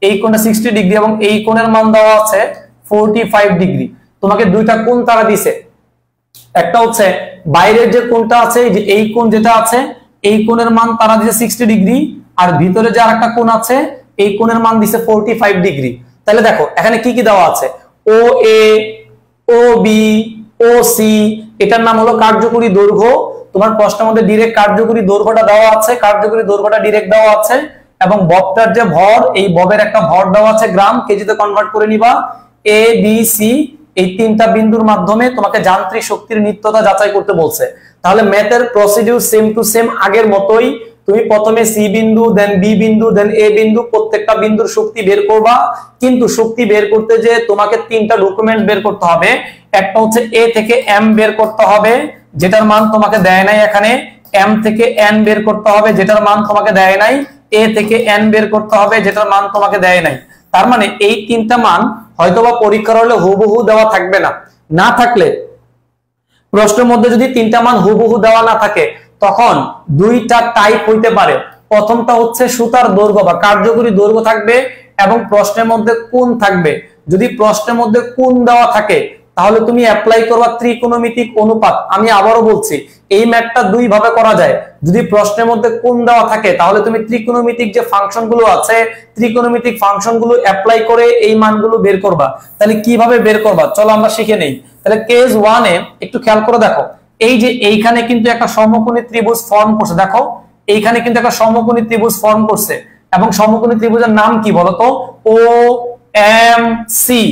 S1: এই কোণে 60 ডিগ্রি, এবং এই কোণের মান দেওয়া আছে 45 ডিগ্রি। তোমাকে দুইটা কোণ তারা দিছে, একটা হচ্ছে বাইরের যে কোণটা আছে, যে এই কোণ যেটা আছে, এই কোণের মান তারা দিছে 60 ডিগ্রি, আর ভিতরে যে আরেকটা কোণ আছে এই কোণের মান দিছে 45 ডিগ্রি। তাহলে দেখো এখানে কি কি দেওয়া আছে, ও এ, ও বি, ও সি, এটার নাম হলো কার্যকরী দৈর্ঘ্য। তোমার প্রশ্নের মধ্যে ডিরেক্ট কার্যকরী দৈর্ঘ্যটা দেওয়া আছে, কার্যকরী দৈর্ঘ্যটা ডিরেক্ট দেওয়া আছে, এবং ববটার যে ভর, এই ববের একটা ভর দেওয়া আছে, গ্রাম কেজিতে কনভার্ট করে নিবা। এ বি সি এই তিনটা বিন্দুর মাধ্যমে তোমাকে যান্ত্রিক শক্তির নিত্যতা যাচাই করতে বলছে। তাহলে ম্যাথের প্রসিডিউর সেম টু সেম আগের মতোই। তুমি প্রথমে সি বিন্দু, দেন বি বিন্দু, দেন এ বিন্দু, প্রত্যেকটা বিন্দুর শক্তি বের করবা। কিন্তু শক্তি বের করতে যে তোমাকে তিনটা ডকুমেন্ট বের করতে হবে। একটা হচ্ছে এ থেকে এম বের করতে হবে, যেটার মান তোমাকে দেয় নাই এখানে। এম থেকে এন বের করতে হবে, যেটার মান তোমাকে দেয় নাই। এ থেকে এন বের করতে হবে, যেটার মান তোমাকে দেয় নাই। তার মানে এই তিনটা মান হয়তোবা পরীক্ষার হলে হুবহু দেওয়া থাকবে না। না থাকলে প্রশ্নের মধ্যে যদি তিনটা মান হুবহু দেওয়া না থাকে, তখন দুইটা টাইপ হইতে পারে। প্রথমটা হচ্ছে সুতার দৈর্ঘ্য বা কার্যকরী দৈর্ঘ্য থাকবে, এবং প্রশ্নের মধ্যে কোণ থাকবে। যদি প্রশ্নের মধ্যে কোণ দেওয়া থাকে তাহলে তুমি অ্যাপ্লাই করবা ত্রিকোণমিতিক অনুপাত। আমি আবারও বলছি, এই ম্যাথটা দুই ভাবে করা যায়। যদি প্রশ্নের মধ্যে কোণ দেওয়া থাকে তাহলে তুমি ত্রিকোণমিতিক যে ফাংশনগুলো আছে, ত্রিকোণমিতিক ফাংশনগুলো অ্যাপ্লাই করে এই মানগুলো বের করবা। তাহলে কিভাবে বের করবা চলো আমরা শিখে নেই। তাহলে কেস 1 এ একটু খেয়াল করে দেখো, এই যে এইখানে কিন্তু একটা সমকোণী ত্রিভুজ ফর্ম করছে। দেখো এইখানে কিন্তু একটা সমকোণী ত্রিভুজ ফর্ম করছে, এবং সমকোণী ত্রিভুজের নাম কি বলতো? ও এম সি।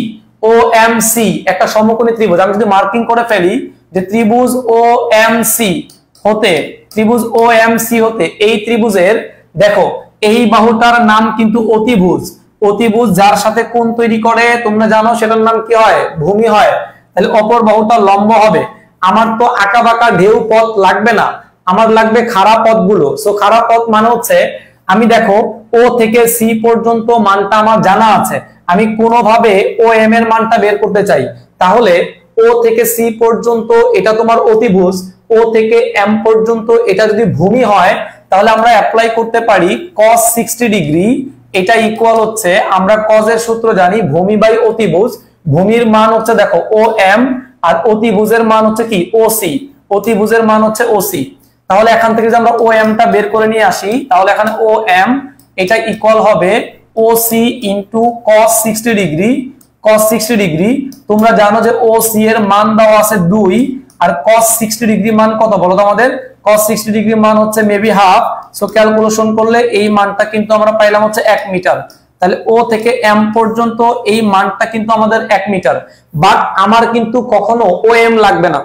S1: ও এম সি একটা সমকোণী ত্রিভুজ। আমি যদি মার্কিং করে ফেলি যে ত্রিভুজ ও এম সি হতে, ত্রিভুজ ও এম সি হতে এই ত্রিভুজের দেখো এই বাহুটার নাম কিন্তু অতিভুজ। অতিভুজ যার সাথে কোণ তৈরি করে তোমরা জানো, সেটার নাম কি হয়? ভূমি হয়। তাহলে অপর বাহুটা লম্ব হবে। আমার তো আঁকা বাঁকা ঢেউ পথ লাগবে না, আমার লাগবে খাড়া পথগুলো। সো খাড়া পথ মানে হচ্ছে, আমি দেখো ও থেকে সি পর্যন্ত মানটা আমার জানা আছে, আমি কোনোভাবে ও এম এর মানটা বের করতে চাই। তাহলে ও থেকে সি পর্যন্ত এটা তোমার অতিভুজ, ও থেকে এম পর্যন্ত এটা যদি ভূমি হয়, তাহলে আমরা অ্যাপ্লাই করতে পারি cos 60 ডিগ্রি। এটা ইকুয়াল হচ্ছে, আমরা cos এর সূত্র জানি, ভূমি বাই অতিভুজ। ভূমির মান হচ্ছে দেখো ও এম, আর অতিভুজের মান হচ্ছে কি? ও সি। অতিভুজের মান হচ্ছে ও সি। তাহলে এখান থেকে যদি আমরা ও এম টা বের করে নিয়ে আসি, তাহলে এখানে ও এম এটা ইকুয়াল হবে O C into cos 60 degree. cos 60 degree তোমরা জানো যে ও সি এর মান দেওয়া আছে 2, আর cos 60 ডিগ্রি মান কত বলো তো আমাদের? cos 60 ডিগ্রি মান হচ্ছে মেবি হাফ। সো ক্যালকুলেশন করলে এই মানটা কিন্তু আমরা পাইলাম হচ্ছে 1 মিটার। তাহলে ও থেকে এম পর্যন্ত এই মানটা কিন্তু আমাদের 1 মিটার। বাট আমার কিন্তু কখনো ও এম লাগবে না,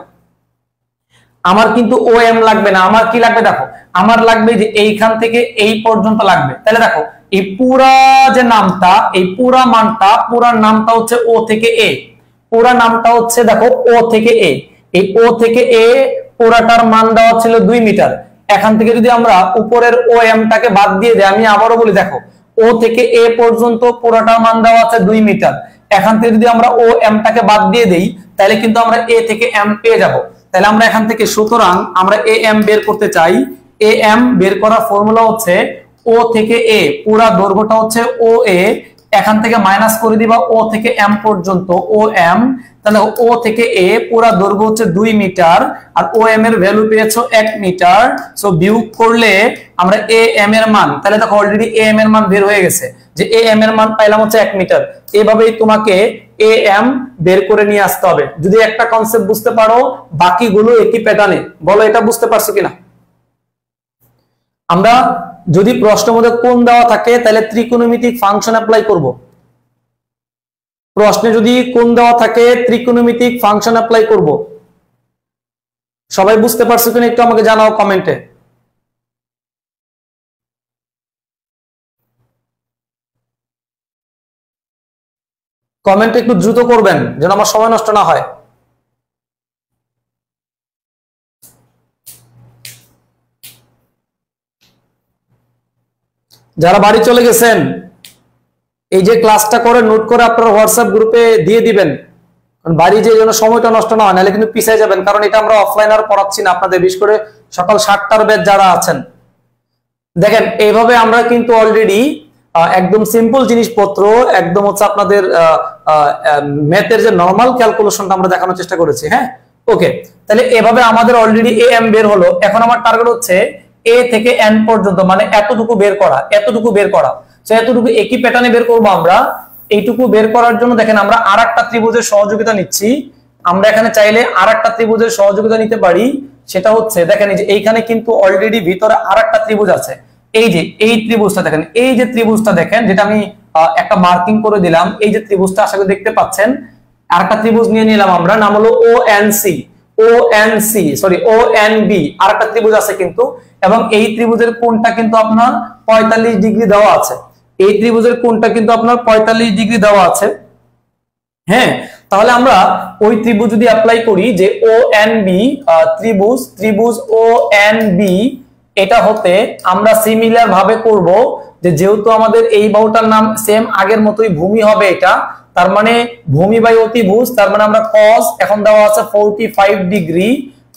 S1: আমার কিন্তু ও এম লাগবে না। আমার কি লাগবে দেখো, আমার লাগবে যে এইখান থেকে এই পর্যন্ত লাগবে। তাহলে দেখো এই পুরা যে নামটা, এই পুরা মানটা, পুরা নামটা হচ্ছে ও থেকে এ। পুরা নামটা হচ্ছে দেখো ও থেকে এ। এই ও থেকে এ পুরাটার মান দেওয়া ছিল 2 মিটার। এখান থেকে যদি আমরা উপরের ও এম টাকে বাদ দিয়ে দেই, আমি আবারও বলি দেখো ও থেকে এ পর্যন্ত পুরাটার মান দেওয়া আছে 2 মিটার। এখান থেকে যদি আমরা ও এম টাকে বাদ দিয়ে দেই, তাহলে কিন্তু আমরা এ থেকে এম পেয়ে যাব। তাহলে আমরা এখান থেকে, সুতরাং আমরা এ এম বের করতে চাই। এ এম বের করার ফর্মুলা হচ্ছে ও থেকে এ পুরা দৈর্ঘ্যটা হচ্ছে ও এ, এখান থেকে মাইনাস করে দিবা ও থেকে এম পর্যন্ত ও এম। তাহলে ও থেকে এ পুরা দৈর্ঘ্য হচ্ছে 2 মিটার, আর ও এম এর ভ্যালু পেয়েছো 1 মিটার। সো বিয়োগ করলে আমরা এ এম এর মান, তাহলে দেখো অলরেডি এ এম এর মান বের হয়ে গেছে, যে এ এম এর মান পাইলাম হচ্ছে 1 মিটার। এভাবেই তোমাকে এ এম বের করে নিয়ে আসতে হবে। যদি একটা কনসেপ্ট বুঝতে পারো, বাকিগুলো একই প্যাটার্নে। বলো এটা বুঝতে পারছো কিনা? আমরা যদি প্রশ্নের মধ্যে কোণ দেওয়া থাকে তাহলে ত্রিকোণমিতিক ফাংশন অ্যাপ্লাই করব। প্রশ্নে যদি কোণ দেওয়া থাকে ত্রিকোণমিতিক ফাংশন অ্যাপ্লাই করব। সবাই বুঝতে পারছো কিনা একটু আমাকে জানাও কমেন্টে। কমেন্ট একটু দ্রুত করবেন যেন আমার সময় নষ্ট না হয়। যারা বাড়ি চলে গেছেন, এই যে ক্লাসটা করে নোট করে আপনারা হোয়াটসঅ্যাপ গ্রুপে দিয়ে দিবেন, কারণ বাড়ি যে জন্য সময়টা নষ্ট না হয়, নাহলে কিন্তু পিছিয়ে যাবেন। কারণ এটা আমরা অফলাইন আর পড়াচ্ছি না আপনাদের, বিশেষ করে সকাল 7টার ব্যাচ যারা আছেন। দেখেন এইভাবে আমরা কিন্তু অলরেডি একদম সিম্পল জিনিসপত্র, একদম হচ্ছে আপনাদের ম্যাথের যে নরমাল ক্যালকুলেশনটা আমরা দেখানোর চেষ্টা করেছি। হ্যাঁ, ওকে। তাহলে এভাবে আমাদের অলরেডি এ এম বের হলো। এখন আমার টার্গেট হচ্ছে এ এ থেকে এন পর্যন্ত মানে এতটুকু বের করা, এতটুকু বের করা। তো এতটুকু একই প্যাটার্নে বের করবো আমরা। এইটুকু বের করার জন্য দেখেন আমরা আরেকটা ত্রিভুজের সহযোগিতা নিচ্ছি। আমরা এখানে চাইলে আরেকটা ত্রিভুজের সহযোগিতা নিতে পারি, সেটা হচ্ছে দেখেন এই যে এইখানে কিন্তু অলরেডি ভিতরে আরেকটা ত্রিভুজ আছে। এই যে এই ত্রিভুজটা দেখেন, এই যে ত্রিভুজটা দেখেন যেটা আমি একটা মার্কিং করে দিলাম, এই যে ত্রিভুজটা আশা করি দেখতে পাচ্ছেন। আরেকটা ত্রিভুজ নিয়ে নিলাম আমরা, নাম হলো ONC, ONB, আরেকটা ত্রিভুজ আছে কিন্তু, এবং এই ত্রিভুজের কোণটা কিন্তু আপনার 45 ডিগ্রি দেওয়া আছে। এই ত্রিভুজের কোণটা কিন্তু আপনার 45 ডিগ্রি দেওয়া আছে। হ্যাঁ, তাহলে আমরা ওই ত্রিভুজ যদি অ্যাপ্লাই করি যে ONB ত্রিভুজ ONB, এটা হতে আমরা সিমিলার ভাবে করব যে যেহেতু আমাদের এই বাহুটার নাম সেম আগের মতোই ভূমি হবে এটা, তার মানে ভূমি বাই অতিভুজ, তার মানে আমরা cos এখন দেওয়া আছে 45 ডিগ্রি,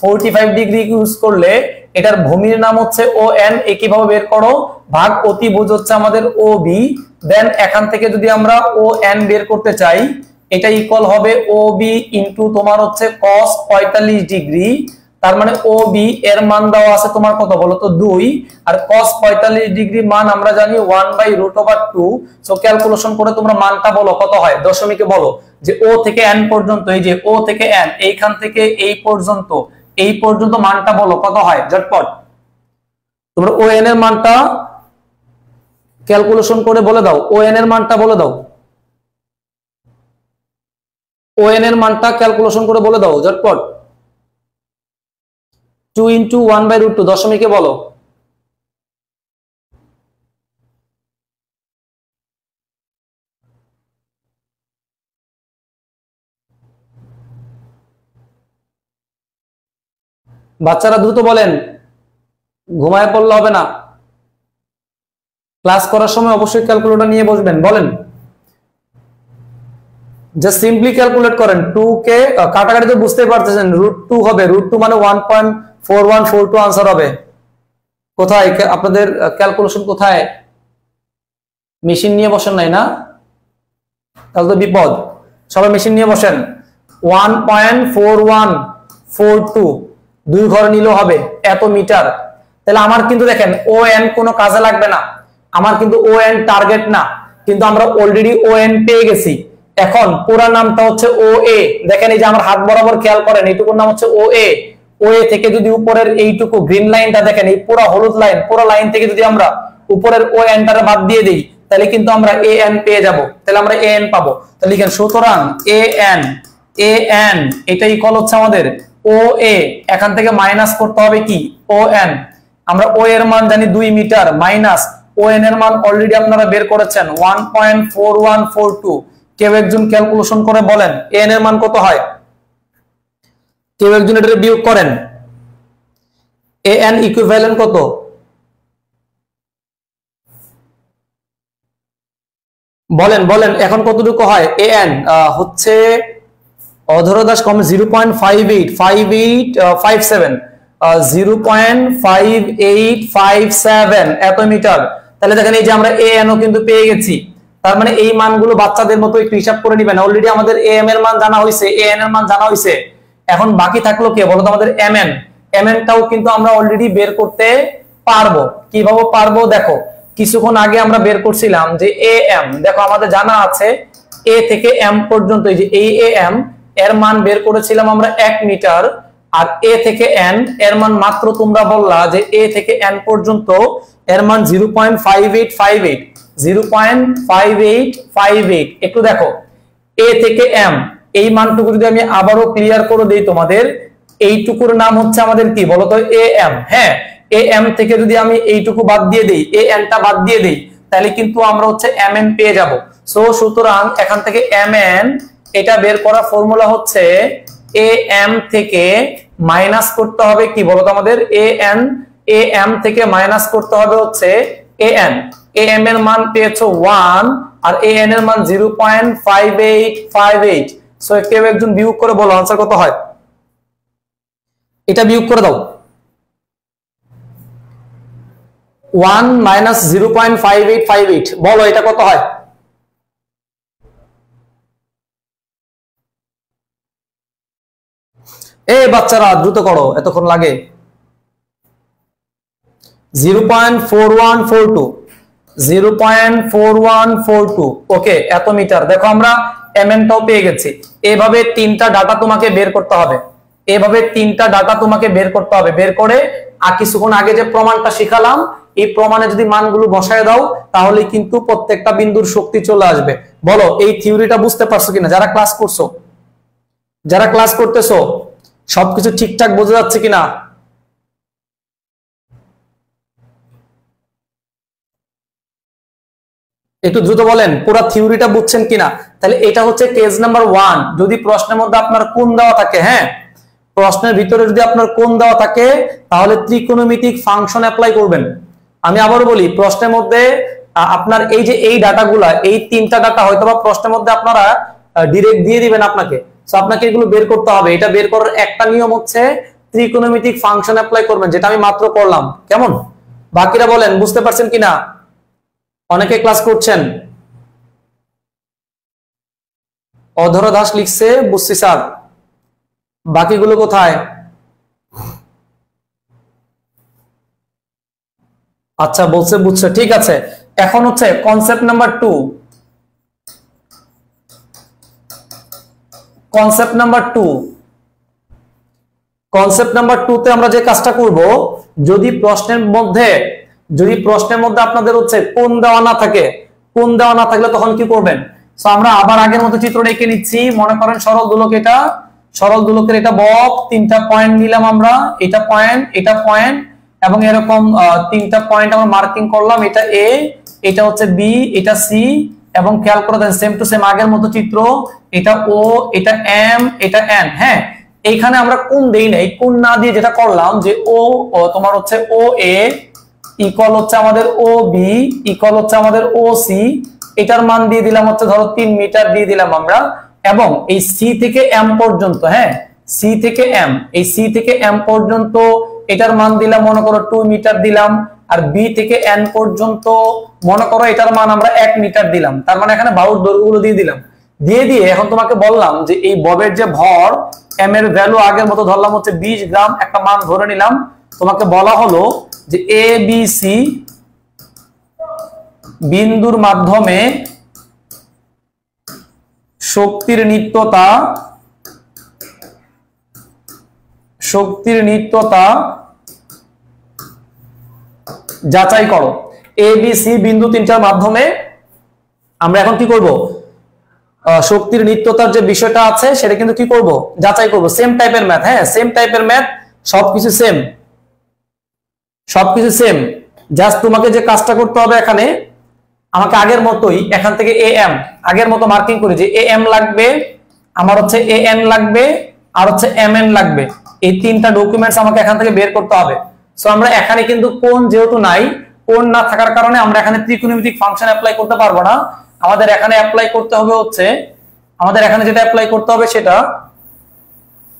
S1: 45 ডিগ্রি ইউজ করলে এটার ভূমির নাম হচ্ছে ON, একইভাবে বের করো, ভাগ অতিভুজ হচ্ছে আমাদের OB, দেন এখান থেকে যদি আমরা ON বের করতে চাই, এটা ইকুয়াল হবে OB ইনটু তোমার হচ্ছে cos 45 ডিগ্রি, তার মানে OB এর মান দেওয়া আছে তোমার কত বলো তো 2, আর cos 45 ডিগ্রি মান আমরা জানি 1/√2। সো ক্যালকুলেশন করে তোমরা মানটা বলো কত হয়, দশমিকে বলো যে O থেকে N পর্যন্ত, এই যে O থেকে N, এইখান থেকে এই পর্যন্ত মানটা বলো কত হয়, ঝটপট তোমরা ON এর মানটা ক্যালকুলেশন করে বলে দাও, ON এর মানটা বলে দাও, ON এর মানটা ক্যালকুলেশন করে বলে দাও ঝটপট। 2 × 1/√2 দশমিকে বলো। বাচ্চারা দ্রুত বলেন, ঘুমায় পড়লে হবে না, ক্লাস করার সময় অবশ্যই ক্যালকুলেটর নিয়ে বসবেন। বলেন, জাস্ট সিম্পলি ক্যালকুলেট করেন। 2 কে কাটাকাটি তো বুঝতেই পারতেছেন, √2 হবে, √2 মানে 1.4142 आंसर হবে। কোথায় আপনাদের ক্যালকুলেশন কোথায়? মেশিন নিয়ে বসেন নাই না? তাহলে তো বিপদ। সবাই মেশিন নিয়ে বসেন। 1.4142 দুই ঘর নিলেও হবে এত মিটার। তাহলে আমার কিন্তু দেখেন ON কোনো কাজে লাগবে না, আমার কিন্তু ON টার্গেট না, কিন্তু আমরা অলরেডি ON পেয়ে গেছি। এখন পুরো নামটা হচ্ছে OA। দেখেন এই যে আমার হাত বরাবর খেয়াল করেন, এইটুকুর নাম হচ্ছে OA। OA থেকে যদি উপরের এইটুকু গ্রিন লাইনটা দেখেন, এই পুরো হলুদ লাইন, পুরো লাইন থেকে যদি আমরা উপরের ON টারে বাদ দিয়ে দিই, তাহলে কিন্তু আমরা AN পেয়ে যাব। তাহলে আমরা AN পাবো। তাহলে লিখেন সুতরাং AN এটা ইকুয়াল হচ্ছে আমাদের OA, এখান থেকে মাইনাস করতে হবে কি ON। আমরা O এর মান জানি 2 মিটার, মাইনাস ON এর মান অলরেডি আপনারা বের করেছেন 1.4142। কেউ একজন ক্যালকুলেশন করে বলেন AN এর মান কত হয়? কেউ একজন এটা বিয়োগ করেন, AN ইকুইভ্যালেন্ট কত? বলেন এখন কতটুকু হয় AN? হচ্ছে অধরা দাস কম 0.5857 0.5857 এত মিটার। তাহলে দেখেন এই যে আমরা AN ও কিন্তু পেয়ে গেছি। তার মানে এই মানগুলো বাচ্চাদের মতো একটু হিসাব করে নেবেন। অলরেডি আমাদের AM এর মান জানা হয়েছে, AN এর মান জানা হয়েছে। এখন বাকি থাকলো কে বলো তো? আমাদের MN টাও কিন্তু আমরা অলরেডি বের করতে পারবো। কিভাবে পারবো দেখো, কিছুক্ষণ আগে আমরা বের করছিলাম যে AM, দেখো আমাদের জানা আছে A থেকে M পর্যন্ত, এই যে AM এর মান বের করেছিলাম আমরা 1 মিটার, আর A থেকে N এর মান মাত্র তোমরা বললা যে A থেকে N পর্যন্ত এর মান 0.5858। একটু দেখো A থেকে M এই মানটুকু যদি আমি আবারও ক্লিয়ার করে দেই তোমাদের, এইটুকুর নাম হচ্ছে আমাদের কি বলতো AM। হ্যাঁ, AM থেকে যদি আমি এইটুকু বাদ দিয়ে দেই, AN টা বাদ দিয়ে দেই, তাহলে কিন্তু আমরা হচ্ছে MN পেয়ে যাব। সো সুতরাং এখান থেকে MN এটা বের করার ফর্মুলা হচ্ছে AM থেকে মাইনাস করতে হবে কি বলতো আমাদের AM থেকে মাইনাস করতে হবে হচ্ছে AN। AM এর মান পেয়েছো 1 আর AN এর মান 0.5858। সো কেউ একজন বিয়োগ করে বলো आंसर কত হয়? এটা বিয়োগ করে দাও। 1 মাইনাস 0.5858 বলো এটা কত হয়? বাচ্চারা দ্রুত করো, এতক্ষণ লাগে। 0.4142 0.4142 ওকে, এত মিটার। দেখো আমরা এমএনটাও পেয়ে গেছি। এভাবে তিনটা ডাটা তোমাকে বের করতে হবে, এভাবে তিনটা ডাটা তোমাকে বের করতে হবে। বের করে আর কিছুক্ষণ আগে যে প্রমাণটা শিখালাম, এই প্রমাণে যদি মানগুলো বসায় দাও তাহলে কিন্তু প্রত্যেকটা বিন্দুর শক্তি চলে আসবে। বলো এই থিওরিটা বুঝতে পারছো কিনা? যারা ক্লাস করছো, যারা ক্লাস করতেছো, সবকিছু ঠিকঠাক বোঝা যাচ্ছে কিনা? একটু দ্রুত বলেন পুরো থিওরিটা বুঝছেন কিনা। তাহলে এটা হচ্ছে কেস নাম্বার 1। যদি প্রশ্নের মধ্যে আপনার কোণ দেওয়া থাকে, হ্যাঁ, প্রশ্নের ভিতরে যদি আপনার কোণ দেওয়া থাকে তাহলে ত্রিকোণমিতিক ফাংশন অ্যাপ্লাই করবেন। আমি আবার বলি, প্রশ্নের মধ্যে আপনার এই যে এই ডাটাগুলা, এই তিনটা ডাটা হয়তোবা প্রশ্নের মধ্যে আপনারা ডিরেক্ট দিয়ে দিবেন আপনাকে, সো আপনাকে এগুলো বের করতে হবে। এটা বের করার একটা নিয়ম হচ্ছে ত্রিকোণমিতিক ফাংশন অ্যাপ্লাই করবেন, যেটা আমি মাত্র করলাম। কেমন? বাকিরা বলেন বুঝতে পারছেন কিনা? অনেকে ক্লাস করছেন। অধর দাস লিখছে বুঝছি স্যার, বাকিগুলো কোথায়? আচ্ছা বলছে বুঝছে, ঠিক আছে। এখন হচ্ছে concept number 2। Concept number 2 concept number 2 তে আমরা যে কাজটা করব, যদি প্রশ্নের মধ্যে আপনাদের হচ্ছে কোণ দেওয়া না থাকে, কোণ দেওয়া না থাকলে তখন কি করবেন? সো আমরা আবার আগের মতো চিত্র এঁকে নিচ্ছি। মনে করেন সরল দোলক, এটা সরল দোলকের এটা বক, তিনটা পয়েন্ট নিলাম আমরা, এটা পয়েন্ট, এটা পয়েন্ট, এবং এরকম তিনটা পয়েন্ট আমরা মার্কিং করলাম। এটা এ, এটা হচ্ছে বি, এটা সি, এবং খেয়াল করে দেন সেম টু সেম আগের মতো চিত্র। এটা ও, এটা এম, এটা এন। হ্যাঁ, এইখানে আমরা কোণ দেই নাই, কোণ না দিয়ে যেটা করলাম যে ও তোমার হচ্ছে ও এ ইকুয়াল হচ্ছে আমাদের ও বি ইকুয়াল হচ্ছে আমাদের ও সি, এটার মান দিয়ে দিলাম হচ্ছে ধরো 3 মিটার দিয়ে দিলাম আমরা। এবং এই সি থেকে এম পর্যন্ত, হ্যাঁ, সি থেকে এম, এই সি থেকে এম পর্যন্ত এটার মান দিলাম মনে করো 2 মিটার দিলাম। আর বি থেকে এন পর্যন্ত মনে করো এটার মান আমরা 1 মিটার দিলাম। তার মানে এখানে বাহুর দৈর্ঘ্যগুলো দিয়ে দিলাম। দিয়ে এখন তোমাকে বললাম যে এই ববের যে ভর, এম এর ভ্যালু আগের মতো ধরলাম হচ্ছে 20 গ্রাম, একটা মান ধরে নিলাম। তোমাকে বলা হলো যে এ বি সি বিন্দুর মাধ্যমে শক্তির নিত্যতা যাচাই করো। এ বি সি বিন্দু তিনটার মাধ্যমে আমরা এখন কি করব? শক্তির নিত্যতার যে বিষয়টা আছে সেটা কিন্তু কি করব? যাচাই করব। সেম টাইপের ম্যাথ, হ্যাঁ, সেম টাইপের ম্যাথ, সবকিছু সেম, সবকিছু সেম। জাস্ট তোমাকে যে কাজটা করতে হবে, এখানে আমাকে আগের মতোই এখান থেকে এ এম আগের মতো মার্কিং করি যে এ এম লাগবে, আমার হচ্ছে এ এন লাগবে, আর হচ্ছে এম এন লাগবে। এই তিনটা ডকুমেন্টস আমাকে এখান থেকে বের করতে হবে। সো আমরা এখানে কিন্তু কোণ যেহেতু নাই, কোণ না থাকার কারণে আমরা এখানে ত্রিকোণমিতিক ফাংশন অ্যাপ্লাই করতে পারবো না। আমাদের এখানে অ্যাপ্লাই করতে হবে হচ্ছে, আমাদের এখানে যেটা অ্যাপ্লাই করতে হবে সেটা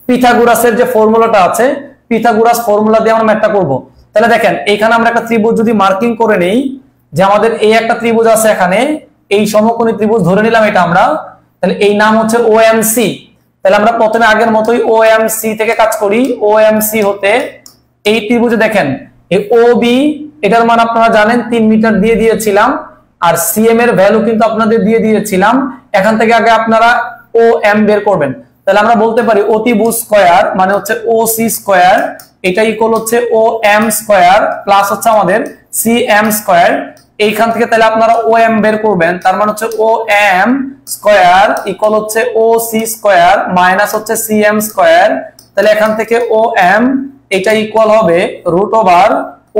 S1: পিথাগোরাসের যে ফর্মুলাটা আছে, পিথাগোরাস ফর্মুলা দিয়ে আমরা ম্যাথটা করব। তাহলে দেখেন এখানে আমরা একটা ত্রিভুজ যদি মার্কিং করে নেই, যে আমাদের এই একটা ত্রিভুজ আছে এখানে, এই সমকোণী ত্রিভুজ ধরে নিলাম এটা আমরা, তাহলে এই নাম হচ্ছে ওএমসি। তাহলে আমরা প্রথমে আগের মতোই ওএমসি থেকে কাজ করি। ওএমসি হতে এই ত্রিভুজে দেখেন এই ওবি, এটার মান আপনারা জানেন 3 মিটার দিয়ে দিয়েছিলাম, আর সিএম এর ভ্যালু কিন্তু আপনাদের দিয়ে দিয়েছিলাম। এখান থেকে আগে আপনারা ও এম বের করবেন। তাহলে আমরা বলতে পারি অতিভুজ স্কয়ার মানে হচ্ছে ও সি স্কয়ার, এটা ইকুয়াল হচ্ছে ও এম স্কয়ার প্লাস হচ্ছে আমাদের সি এম স্কয়ার। এইখান থেকে তাহলে আপনারা ও এম বের করবেন, তার মানে হচ্ছে ও এম স্কয়ার ইকুয়াল হচ্ছে ও সি স্কয়ার মাইনাস হচ্ছে সি এম স্কয়ার। তাহলে এখান থেকে ও এম এটা ইকুয়াল হবে রুট ওভার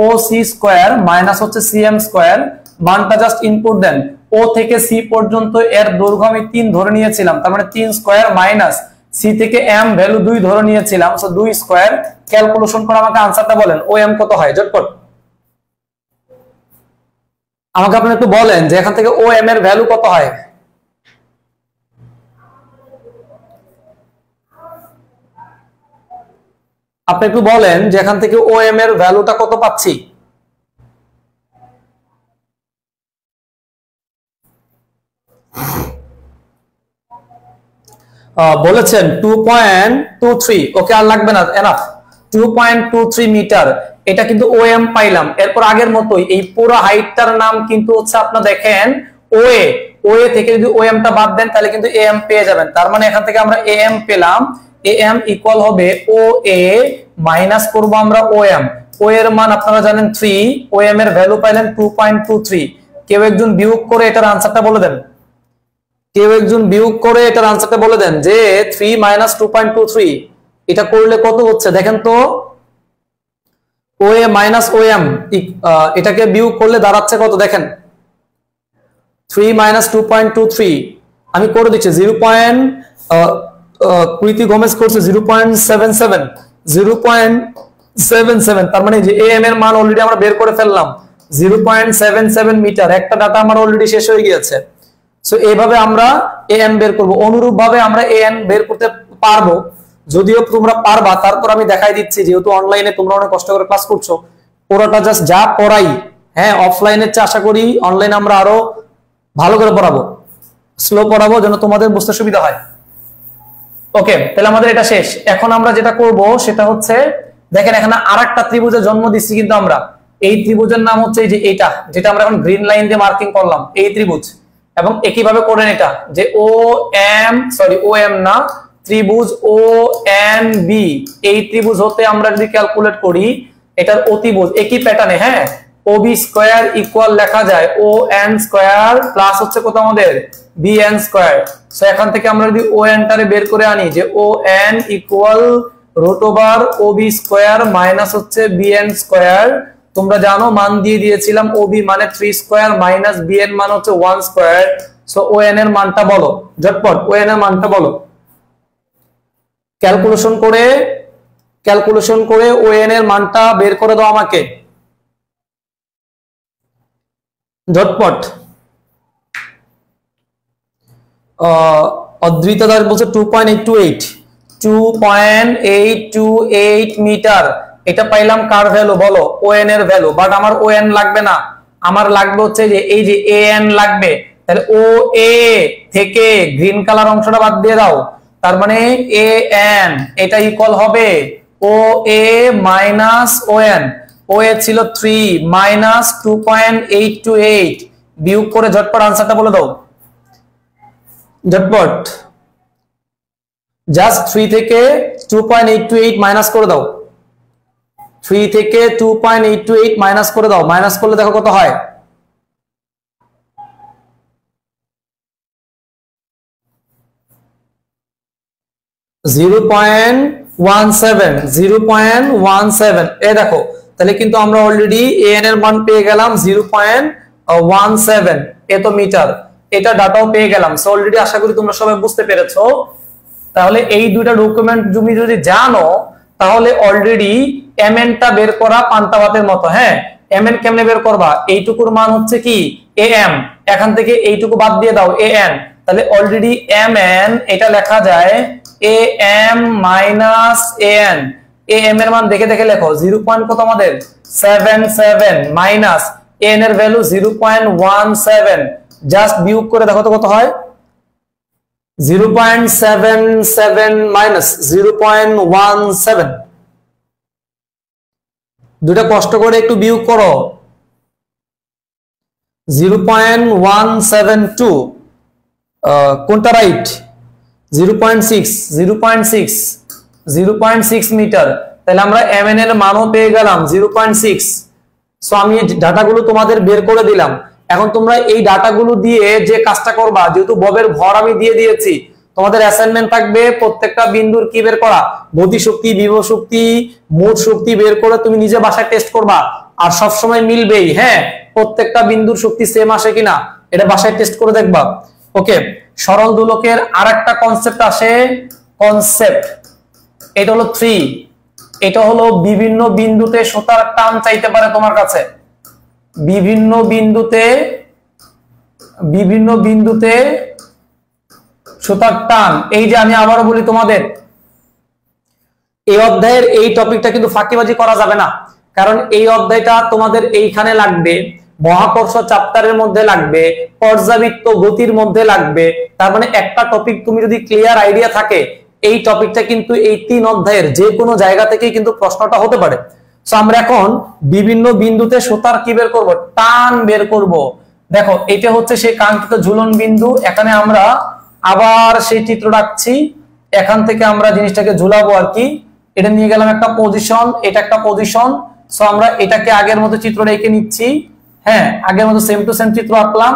S1: ও সি স্কয়ার মাইনাস হচ্ছে সি এম স্কয়ার। মানটা জাস্ট ইনপুট দেন। ও থেকে সি পর্যন্ত এর দৈর্ঘ্য আমি 3 ধরে নিয়েছিলাম, তার মানে 3 স্কয়ার মাইনাস সি থেকে এম ভ্যালু 2 ধরে নিয়েছিলাম, সো 2 স্কয়ার। ক্যালকুলেশন করে আমাকে আনসারটা বলেন, ও এম কত হয় ঝটপট আমাকে আপনি একটু বলেন যে এখান থেকে ও এম এর ভ্যালু কত হয়। আপনি একটু বলেন যে এখান থেকে ও এম এর ভ্যালুটা কত পাচ্ছি। বলেছেন 2.23। ওকে, আর লাগবে না, এনাফ। 2.23 মিটার। এটা কিন্তু ওএম পাইলাম। এরপর আগের মতোই এই পুরো হাইটটার নাম কিন্তু হচ্ছে আপনারা দেখেন ওএ। ওএ থেকে যদি ওএমটা বাদ দেন তাহলে কিন্তু এএম পেয়ে যাবেন। তার মানে এখান থেকে আমরা এএম পেলাম, এএম ইকুয়াল হবে ওএ মাইনাস করব আমরা ওএম। ও এর মান আপনারা জানেন 3, ওএম এর ভ্যালু পাইলেন 2.23। কেউ একজন বিয়োগ করে এটার আনসারটা বলে দেন, কেউ একজন বিয়োগ করে এটার আনসারটা বলে দেন যে 3 মাইনাস 2.23 এটা করলে কত হচ্ছে দেখেন তো। ওএ মাইনাস ওএম এটাকে বিয়োগ করলে দাঁড়াচ্ছে কত দেখেন, 3 মাইনাস 2.23 আমি করে দিচ্ছি 0. কৃতি গোমেজ করছে 0.77 তার মানে যে এএম এর মান অলরেডি আমরা বের করে ফেললাম 0.77 মিটার। একটা ডাটা আমার অলরেডি শেষ হয়ে গিয়েছে। সো এইভাবে আমরা এএম বের করব। অনুরূপ ভাবে আমরা এএন বের করতে পারবো, যদিও তোমরা পারবা, তারপর আমি দেখাই দিচ্ছি যেহেতু অনলাইনে তোমরা অনেক কষ্ট করে ক্লাস করছো, পুরোটা জাস্ট যা পড়াই, হ্যাঁ অফলাইনের চেয়ে আশা করি অনলাইনে আমরা আরো ভালো করে পড়াবো, স্লো পড়াবো যেন তোমাদের বুঝতে সুবিধা হয়। ওকে, তাহলে আমাদের এটা শেষ। এখন আমরা যেটা করব সেটা হচ্ছে দেখেন এখানে আরেকটা ত্রিভুজের জন্ম দিচ্ছি কিন্তু আমরা। এই ত্রিভুজের নাম হচ্ছে এই যে এইটা, যেটা আমরা এখন গ্রিন লাইন দিয়ে মার্কিং করলাম, এই ত্রিভুজ। এবং একইভাবে করেন এটা যে ও এম না, ত্রিভুজ ও এন বি, এই ত্রিভুজ হতে আমরা যদি ক্যালকুলেট করি এটার অতিভুজ একই প্যাটার্নে, হ্যাঁ ও বি স্কোয়ার ইকুয়াল লেখা যায় ও এন স্কোয়ার প্লাস হচ্ছে কত আমাদের বি এন স্কোয়ার। সো এখান থেকে আমরা যদি ও এন টারে বের করে আনি যে O N equal root over O B square minus হচ্ছে বি এন স্কোয়ার। তোমরা জানো মান দিয়ে দিয়েছিলাম ও বি মানে 3 স্কোয়ার মাইনাস বি এন মান হচ্ছে 1 স্কোয়ার। সো ও এন এর মানটা বলো ঝটপট, ও এন এর মানটা বলো ক্যালকুলেশন করে ও এন এর মানটা বের করে দাও আমাকে ঝটপট। অদ্রিতা দাস বলছে 2.828 মিটার। এটা পাইলাম কার ভ্যালু বলো, ও এন এর ভ্যালু। বাট আমার ও এন লাগবে না, আমার লাগবে হচ্ছে যে এই যে এ এন লাগবে। তাহলে ও এ থেকে গ্রিন কালার অংশটা বাদ দিয়ে দাও, তার মানে এ এন এটা ইকুয়াল হবে ও এ মাইনাস ও এন। ও এ ছিল 3 মাইনাস 2.828 বিয়োগ করে ঝটপট আনসারটা বলে দাও ঝটপট। জাস্ট 3 থেকে 2.828 মাইনাস করে দাও, 3 থেকে 2.828 মাইনাস করে দাও। মাইনাস করলে দেখো কত হয়, .17 এ দেখো। তাহলে কিন্তু আমরা অলরেডি এন এর মান পেয়ে গেলাম 0.17 এত মিটার। এটা ডাটাও পেয়ে গেলাম। সো অলরেডি আশা করি তোমরা সবাই বুঝতে পেরেছো। তাহলে এই দুইটা ডকুমেন্ট তুমি যদি জানো তাহলে অলরেডি এমএন টা বের করা পান্তা ভাতের মতো। হ্যাঁ এমএন কেমনে বের করবা, এইটুকুর মান হচ্ছে কি এএম, এখান থেকে এইটুকু বাদ দিয়ে দাও এএন। তাহলে অলরেডি এমএন এটা লেখা যায় A M minus N. A M এর মান দেখে দেখে লেখো 0. কত আমাদের 77 মাইনাস এন এর ভ্যালু 0.17। জাস্ট বিয়োগ করে দেখো তো কত হয়, 0.77 মাইনাস 0.17। দুটা কষ্ট করে একটু বিয়োগ করো, 0.172 কোনটা রাইট, 0.6 মিটার। তাহলে আমরা এমএন এর মানও পেয়ে গেলাম 0.6। সো আমি ডাটাগুলো তোমাদের বের করে দিলাম। এখন তোমরা এই ডাটাগুলো দিয়ে যে কাজটা করবা, যেহেতু ববের ভর আমি দিয়ে দিয়েছি, তোমাদের অ্যাসাইনমেন্ট থাকবে প্রত্যেকটা বিন্দুর কি বের করা, গতি শক্তি, বিভব শক্তি, মোট শক্তি বের করে তুমি নিজে বাসায় টেস্ট করবা। আর সব সময় মিলবেই, হ্যাঁ প্রত্যেকটা বিন্দুর শক্তি সেম আসে কিনা এটা বাসায় টেস্ট করে দেখবা। ওকে, সরল দোলকের আরেকটা কনসেপ্ট আসে, কনসেপ্ট এটা হলো 3। এটা হলো বিভিন্ন বিন্দুতে সুতার টান চাইতে পারে তোমার কাছে, বিভিন্ন বিন্দুতে সুতার টান। এই যে আমি আবারও বলি তোমাদের, এই অধ্যায়ের এই টপিকটা কিন্তু ফাঁকিবাজি করা যাবে না, কারণ এই অধ্যায়টা তোমাদের এইখানে লাগবে, মহাকর্ষ চ্যাপ্টারের মধ্যে লাগবে, পর্যাবৃত্ত গতির মধ্যে লাগবে। তার মানে একটা টপিক তুমি যদি ক্লিয়ার আইডিয়া থাকে, এই টপিকটা কিন্তু এই 3 অধ্যায়ের যে কোনো জায়গা থেকেই কিন্তু প্রশ্নটা হতে পারে। সো আমরা এখন বিভিন্ন বিন্দুতে সুতার কি বের করব, টান বের করব। দেখো এটা হচ্ছে সেই কাঙ্ক্ষিত ঝুলন বিন্দু। এখানে আমরা আবার সেই চিত্র রাখছি, এখান থেকে আমরা জিনিসটাকে ঝুলাবো আর কি। এটা নিয়ে গেলাম একটা পজিশন, এটা একটা পজিশন। সো আমরা এটাকে আগের মতো চিত্র রেখে নিচ্ছি। হ্যাঁ, আগের মতো সেম টু সেম চিত্র আঁকলাম।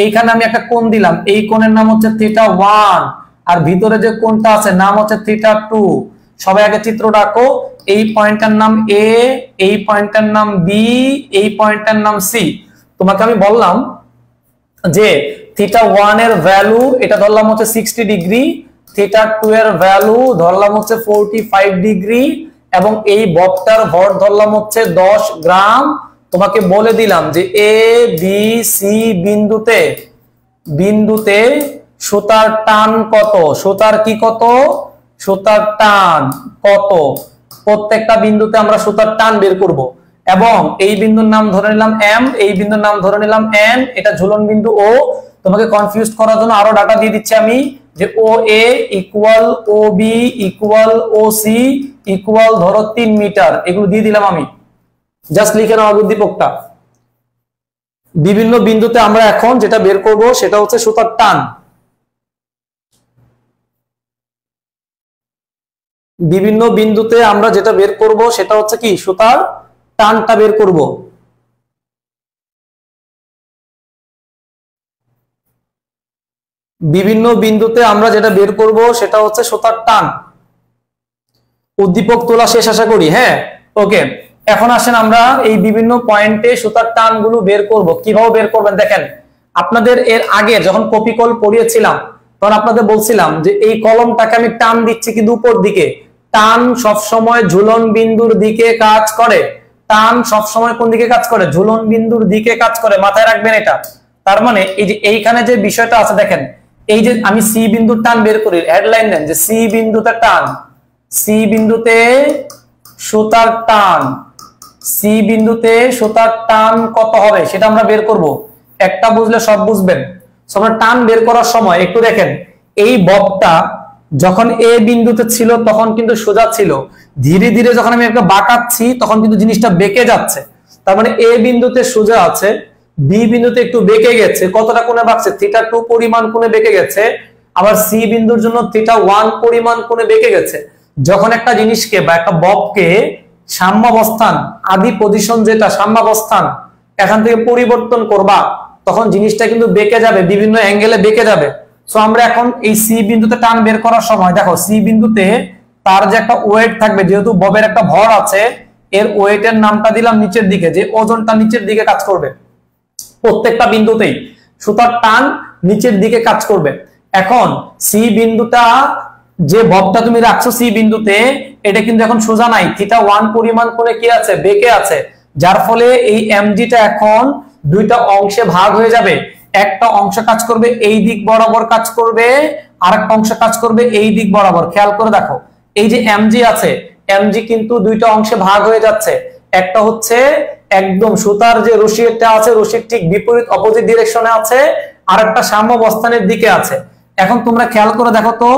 S1: এইখানে আমি একটা কোণ দিলাম, এই কোণের নাম হচ্ছে θ1, আর ভিতরে যে কোণটা আছে নাম হচ্ছে θ2। সবাই আগে চিত্র রাখো। এই পয়েন্টটার নাম এ, এই পয়েন্টটার নাম বি, এই পয়েন্টটার নাম সি। তোমাকে আমি বললাম যে θ1 এর ভ্যালু এটা ধরলাম হচ্ছে 60 ডিগ্রি, θ2 এর ভ্যালু ধরলাম হচ্ছে 45 ডিগ্রি, এবং এই ববটার ভর ধরলাম হচ্ছে 10 গ্রাম। তোমাকে বলে দিলাম যে এ বি সি বিন্দুতে সুতার টান কত, সুতার কি কত, সুতার টান কত। প্রত্যেকটা বিন্দুতে আমরা সুতার টান বের করব, এবং এই বিন্দুর নাম ধরে নিলাম এম, এই বিন্দুর নাম ধরে নিলাম এন। এটা ঝুলন বিন্দু ও। তোমাকে কনফিউজ করার জন্য আরো ডাটা দিয়ে দিচ্ছি আমি, যে ও এ ইকুয়াল ও বি ইকুয়াল ও সি ইকুয়াল ধরো 3 মিটার, এগুলো দিয়ে দিলাম আমি। জাস্ট লিখে নাও উদ্দীপকটা। বিভিন্ন বিন্দুতে আমরা এখন যেটা বের করব সেটা হচ্ছে সুতার টান। বিভিন্ন বিন্দুতে আমরা যেটা বের করব সেটা হচ্ছে কি, সুতার টানটা বের করব। বিভিন্ন বিন্দুতে আমরা যেটা বের করব সেটা হচ্ছে সুতার টান। উদ্দীপক তোলা শেষ আশা করি। হ্যাঁ, ওকে। এখন আসেন আমরা এই বিভিন্ন পয়েন্টে সুতার টানগুলো বের করব। কিভাবে বের করবেন দেখেন, আপনাদের এর আগে যখন কপি কল পড়িয়েছিলাম তখন আপনাদের বলছিলাম যে এই কলমটাকে আমি টান দিচ্ছি কিন্তু উপর দিকে। টান সবসময় ঝুলন বিন্দুর দিকে কাজ করে। টান সবসময় কোন দিকে কাজ করে, ঝুলন বিন্দুর দিকে কাজ করে, মাথায় রাখবেন এটা। তার মানে এই যে এইখানে যে বিষয়টা আছে দেখেন, এই যে আমি সি বিন্দুর টান বের করি, হেডলাইন দেন যে সি বিন্দুতে টান, সি বিন্দুতে সুতার টান, সি বিন্দুতে সুতার টান কত হবে সেটা আমরা বের করব। একটা বুঝলে সব বুঝবেন। আমরা টান বের করার সময় একটু দেখেন, এই ববটা যখন এ বিন্দুতে ছিল তখন কিন্তু সোজা ছিল, ধীরে ধীরে যখন আমি একটা বাঁকাচ্ছি তখন কিন্তু জিনিসটা বেঁকে যাচ্ছে। তার মানে এ বিন্দুতে সোজা আছে, বি বিন্দুতে একটু বেঁকে গেছে। কতটা কোণে বাঁকছে, θ2 পরিমাণ কোণে বেঁকে গেছে। আবার সি বিন্দুর জন্য θ1 পরিমাণ কোণে বেঁকে গেছে। যখন একটা জিনিসকে বা একটা ববকে সাম্যাবস্থান, আদি পজিশন যেটা সাম্যাবস্থান, এখান থেকে পরিবর্তন করবা তখন জিনিসটা কিন্তু বেঁকে যাবে, বিভিন্ন অ্যাঙ্গেলে বেঁকে যাবে। সো আমরা এখন এই সি বিন্দুতে টান বের করার সময় দেখো, সি বিন্দুতে তার যে একটা ওয়েট থাকবে, যেহেতু ববের একটা ভর আছে, এর ওয়েটের নামটা দিলাম নিচের দিকে, যে ওজনটা নিচের দিকে কাজ করবে। প্রত্যেকটা বিন্দুতেই সুতার টান নিচের দিকে কাজ করবে। এখন সি বিন্দুটা যে ববটা তুমি রাখছো সি বিন্দুতে, এটা কিন্তু এখন সোজা নাই, θ1 পরিমাণ কোণে কি আছে, বেঁকে আছে। যার ফলে এই এমজিটা এখন দুইটা অংশে ভাগ হয়ে যাবে। একটা অংশ কাজ করবে এই দিক বরাবর কাজ করবে, আর একটা অংশ কাজ করবে এই দিক বরাবর। খেয়াল করে দেখো, এই যে এমজি আছে, এমজি কিন্তু দুইটা অংশে ভাগ হয়ে যাচ্ছে। একটা হচ্ছে একদম সুতার যে রশিটা আছে, রশির ঠিক বিপরীত অপোজিট ডিরেকশনে আছে, আর একটা সাম্যাবস্থানের দিকে আছে। এখন তোমরা খেয়াল করে দেখো তো,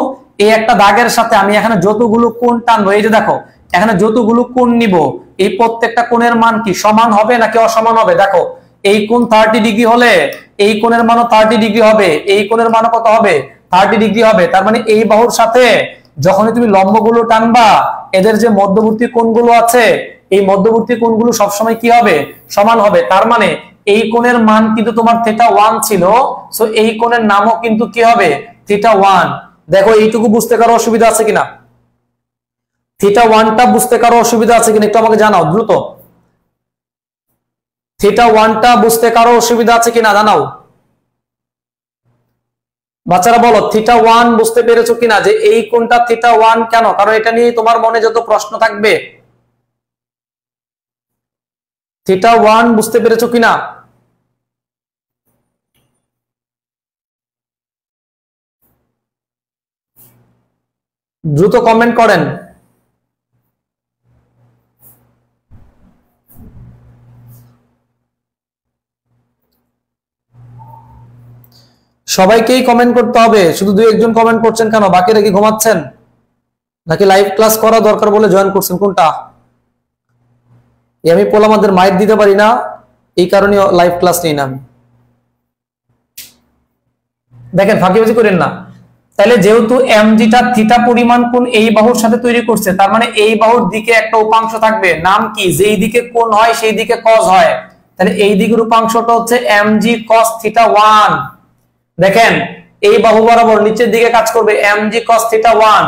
S1: এই একটা দাগের সাথে আমি এখানে যতগুলো কোণ টানবো, এই যে দেখো এখানে যতগুলো কোণ নিব, এই প্রত্যেকটা কোণের মান কি সমান হবে নাকি অসমান হবে? দেখো এই কোণ 30 ডিগ্রি হলে এই কোণের মানও 30 ডিগ্রি হবে, এই কোণের মানও কত হবে, 30 ডিগ্রি হবে। তার মানে এই বাহুর সাথে যখনই তুমি লম্বগুলো টানবা, এদের যে মধ্যবর্তী কোণগুলো আছে, এই মধ্যবর্তী কোণগুলো সবসময় কি হবে, সমান হবে। তার মানে এই কোণের মান কিন্তু তোমার θ1 ছিল, সো এই কোণের নামও কিন্তু কি হবে, θ1। দেখো এইটুকু বুঝতে কারো অসুবিধা আছে কিনা, θ1টা বুঝতে কারো অসুবিধা আছে কিনা একটু আমাকে জানাও দ্রুত। θ1টা বুঝতে কারো অসুবিধা আছে কিনা জানাও বাচ্চারা, বলো θ1 বুঝতে পেরেছো কিনা, যে এই কোণটা θ1 কেন? কারণ এটা নিয়ে তোমার মনে যত প্রশ্ন থাকবে। θ1 বুঝতে পেরেছো কিনা? দ্রুত কমেন্ট করেন। সবাইকেই কমেন্ট করতে হবে, শুধু 2-1 জন কমেন্ট করছেন কেন? বাকিরা কি ঘুমাচ্ছেন নাকি লাইভ ক্লাস করা দরকার বলে জয়েন করছেন, কোনটা? আমি পোলামাদের মাইর দিতে পারি না, এই কারণে লাইভ ক্লাস নিই না আমি। দেখেন ফাঁকিবাজি করেন না। তাহলে যেহেতু mgটা থিটা পরিমাণ কোণ এই বাহুর সাথে তৈরি করছে, তার মানে এই বাহুর দিকে একটা উপাংশ থাকবে, নাম কি? যেই দিকে কোণ হয় সেই দিকে cos হয়, তাহলে এই দিকের উপাংশটা হচ্ছে mg cos থিটা 1। দেখেন এই বাহু বরাবর নিচের দিকে কাজ করবে mg cos থিটা 1,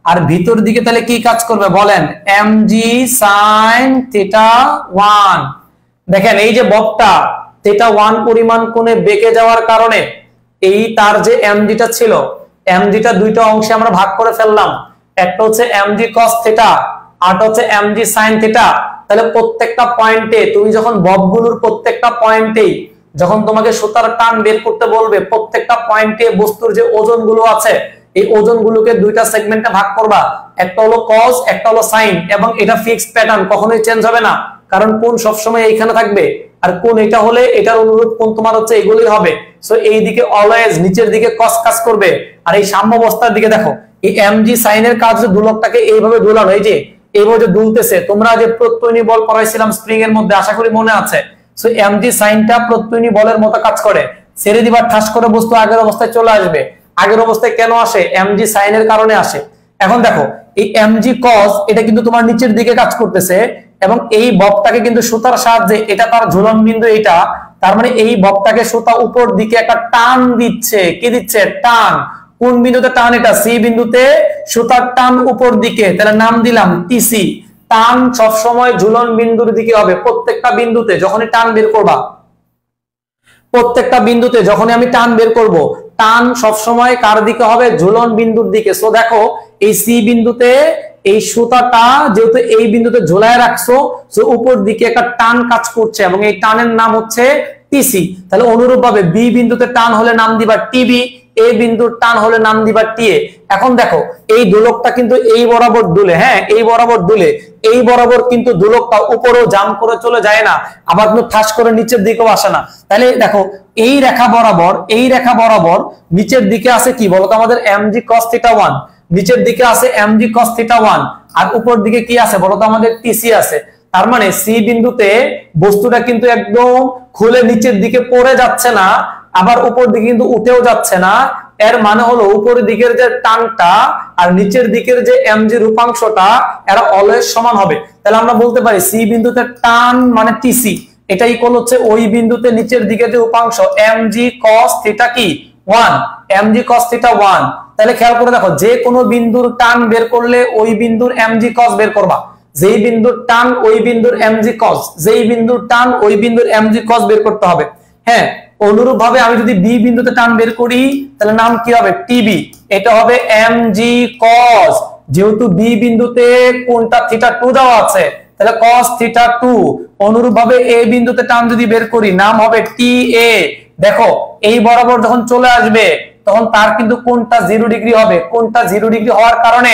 S1: আর ভিতর দিকে তাহলে কি কাজ করবে বলেন? mg sin theta 1। দেখেন এই যে ববটা থিটা 1 পরিমাণ কোণে বেঁকে যাওয়ার কারণে এই তার যে mgটা ছিল, mgটা দুইটা অংশে আমরা ভাগ করে ফেললাম, একটা হচ্ছে mg cos থিটা আর হচ্ছে mg sin থিটা। তাহলে প্রত্যেকটা পয়েন্টে তুমি যখন ববগুলোর প্রত্যেকটা পয়েন্টেই যখন তোমাকে সুতার টান বের করতে বলবে, প্রত্যেকটা পয়েন্টে বস্তুর যে ওজনগুলো আছে এই ওজনগুলোকে দুইটা সেগমেন্টে ভাগ করবা, একটা হলো cos একটা হলো sin, এবং এটা ফিক্সড প্যাটার্ন, কখনোই চেঞ্জ হবে না, কারণ কোণ সবসময় এইখানে থাকবে, আর কোণ এটা হলে এটার অনুরূপ কোণ তোমার হচ্ছে এগুলোই হবে। সো এই দিকে অলওয়েজ নিচের দিকে cos কাজ করবে, আর এই সাম্যাবস্থার দিকে দেখো এই mg sin এর কাজ দুলকটাকে এইভাবে দুলানো, এই যে এইভাবে যে দুলতেছে, তোমরা যে প্রত্যয়নী বল পড়াইছিলাম স্প্রিং এর মধ্যে, আশা করি মনে আছে। সো mg সাইনটা প্রত্যয়নী বলের মতো কাজ করে, ছেড়ে দিবার ঠাস করে বস্তু আগের অবস্থায় চলে আসবে। আগের অবস্থায় কেন আসে? mg সাইনের কারণে আসে। এখন দেখো এই mg cos এটা কিন্তু তোমার নিচের দিকে কাজ করতেছে, এবং এই ববটাকে কিন্তু সুতার সাহায্যে, এটা তার ঝুলন বিন্দু এটা, তার মানে এই ববটাকে সুতা উপর দিকে একটা টান দিচ্ছে। কি দিচ্ছে? টান। কোন বিন্দুতে টান? এটা সি বিন্দুতে সুতার টান উপর দিকে, তাহলে নাম দিলাম টিসি। টান সব সময় ঝুলন বিন্দুর দিকে হবে। প্রত্যেকটা বিন্দুতে যখনই টান বের করবা, প্রত্যেকটা বিন্দুতে যখনই আমি টান বের করব, টান সব সময় কার দিকে হবে? ঝুলন বিন্দুর দিকে। সো দেখো এই সি বিন্দুতে এই সুতাটা যেহেতু এই বিন্দুতে ঝোলায় রাখছো, সো উপর দিকে একটা টান কাজ করছে, এবং এই টানের নাম হচ্ছে টিসি। তাহলে অনুরূপভাবে বি বিন্দুতে টান হলে নাম দিবা টিবি, এ বিন্দুর টান হলে নাম দিবা টিএ। এখন দেখো এই দোলকটা কিন্তু এই বরাবর দুলে, হ্যাঁ এই বরাবর দুলে, এই বরাবর কিন্তু দোলকটা উপরেও জাম করে চলে যায় না, আবার কিন্তু ঠাস করে নিচের দিকেও আসে না। তাহলে দেখো এই রেখা বরাবর, এই রেখা বরাবর নিচের দিকে আছে কি বলতো আমাদের? mg cos থিটা 1, নিচের দিকে আছে mg cos থিটা 1, আর উপর দিকে কি আছে বলতো আমাদের? টিসি আছে। তার মানে সি বিন্দুতে বস্তুটা কিন্তু একদম খুলে নিচের দিকে পড়ে যাচ্ছে না, আবার উপর দিকে কিন্তু উঠেও যাচ্ছে না। এর মানে হলো উপরের দিকের যে টানটা আর নিচের দিকের যে mg রূপাংশটা এরা অলওয়েজ সমান হবে। তাহলে আমরা বলতে পারি সি বিন্দুতে টান মানে টিসি, এটা ইকুয়াল হচ্ছে ওই বিন্দুতে নিচের দিকে যে উপাংশ mg cos থিটা কি 1, mg cos থিটা 1। তাহলে খেয়াল করে দেখো যে কোনো বিন্দুর টান বের করলে ওই বিন্দুর mg cos বের করবা, যেই বিন্দুর টান ওই বিন্দুর mg cos, যেই বিন্দুর টান ওই বিন্দুর mg cos বের করতে হবে। হ্যাঁ অনুরূপ ভাবে আমি যদি বি বিন্দুতে টান বের করি তাহলে নাম কি হবে? টিবি, এটা হবে mg cos। যেহেতু বি বিন্দুতে কোণটা থিটা 2 দেওয়া আছে, তাহলে cos থিটা 2। অনুরূপ ভাবে এ বিন্দুতে টান যদি বের করি নাম হবে টিএ। দেখো এই বরাবর যখন চলে আসবে তখন তার কিন্তু কোণটা 0 ডিগ্রি হবে। কোণটা 0 ডিগ্রি হওয়ার কারণে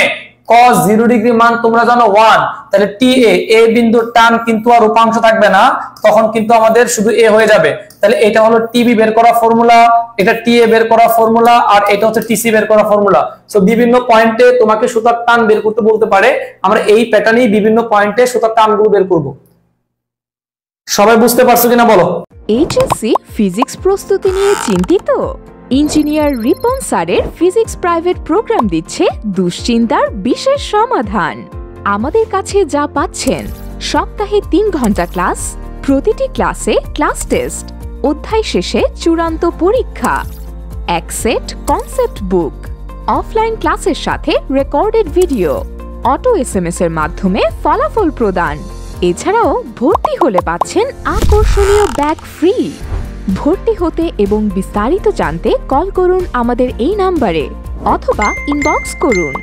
S1: cos 0 ডিগ্রি মান তোমরা জানো 1, তাহলে টিএ, এ বিন্দুর টান কিন্তু আর উপাংশ থাকবে না, তখন কিন্তু আমাদের শুধু এ হয়ে যাবে। তাহলে এটা হলো টিবি বের করা ফর্মুলা, এটা টিএ বের করা ফর্মুলা, আর এটা হচ্ছে টিসি বের করা ফর্মুলা। সো বিভিন্ন পয়েন্টে তোমাকে সুতার টান বের করতে বলতে পারে, আমরা এই প্যাটার্নেই বিভিন্ন পয়েন্টে সুতার টানগুলো বের করব। সবাই বুঝতে পারছো কিনা বলো?
S2: এইচএসসি ফিজিক্স প্রস্তুতি নিয়ে চিন্তিত? ইঞ্জিনিয়ার রিপন স্যারের ফিজিক্স প্রাইভেট প্রোগ্রাম দিচ্ছে দুশ্চিন্তার বিশেষ সমাধান। আমাদের কাছে যা পাচ্ছেন: সপ্তাহে 3 ঘন্টা ক্লাস, প্রতিটি ক্লাসে ক্লাস টেস্ট, অধ্যায় শেষে চূড়ান্ত পরীক্ষা, এক সেট কনসেপ্ট বুক, অফলাইন ক্লাসের সাথে রেকর্ডেড ভিডিও, অটো এসএমএস এর মাধ্যমে ফলাফল প্রদান। এছাড়াও ভর্তি হলে পাচ্ছেন আকর্ষণীয় ব্যাগ ফ্রি। ভর্তি হতে এবং বিস্তারিত জানতে কল করুন আমাদের এই নাম্বারে অথবা ইনবক্স করুন।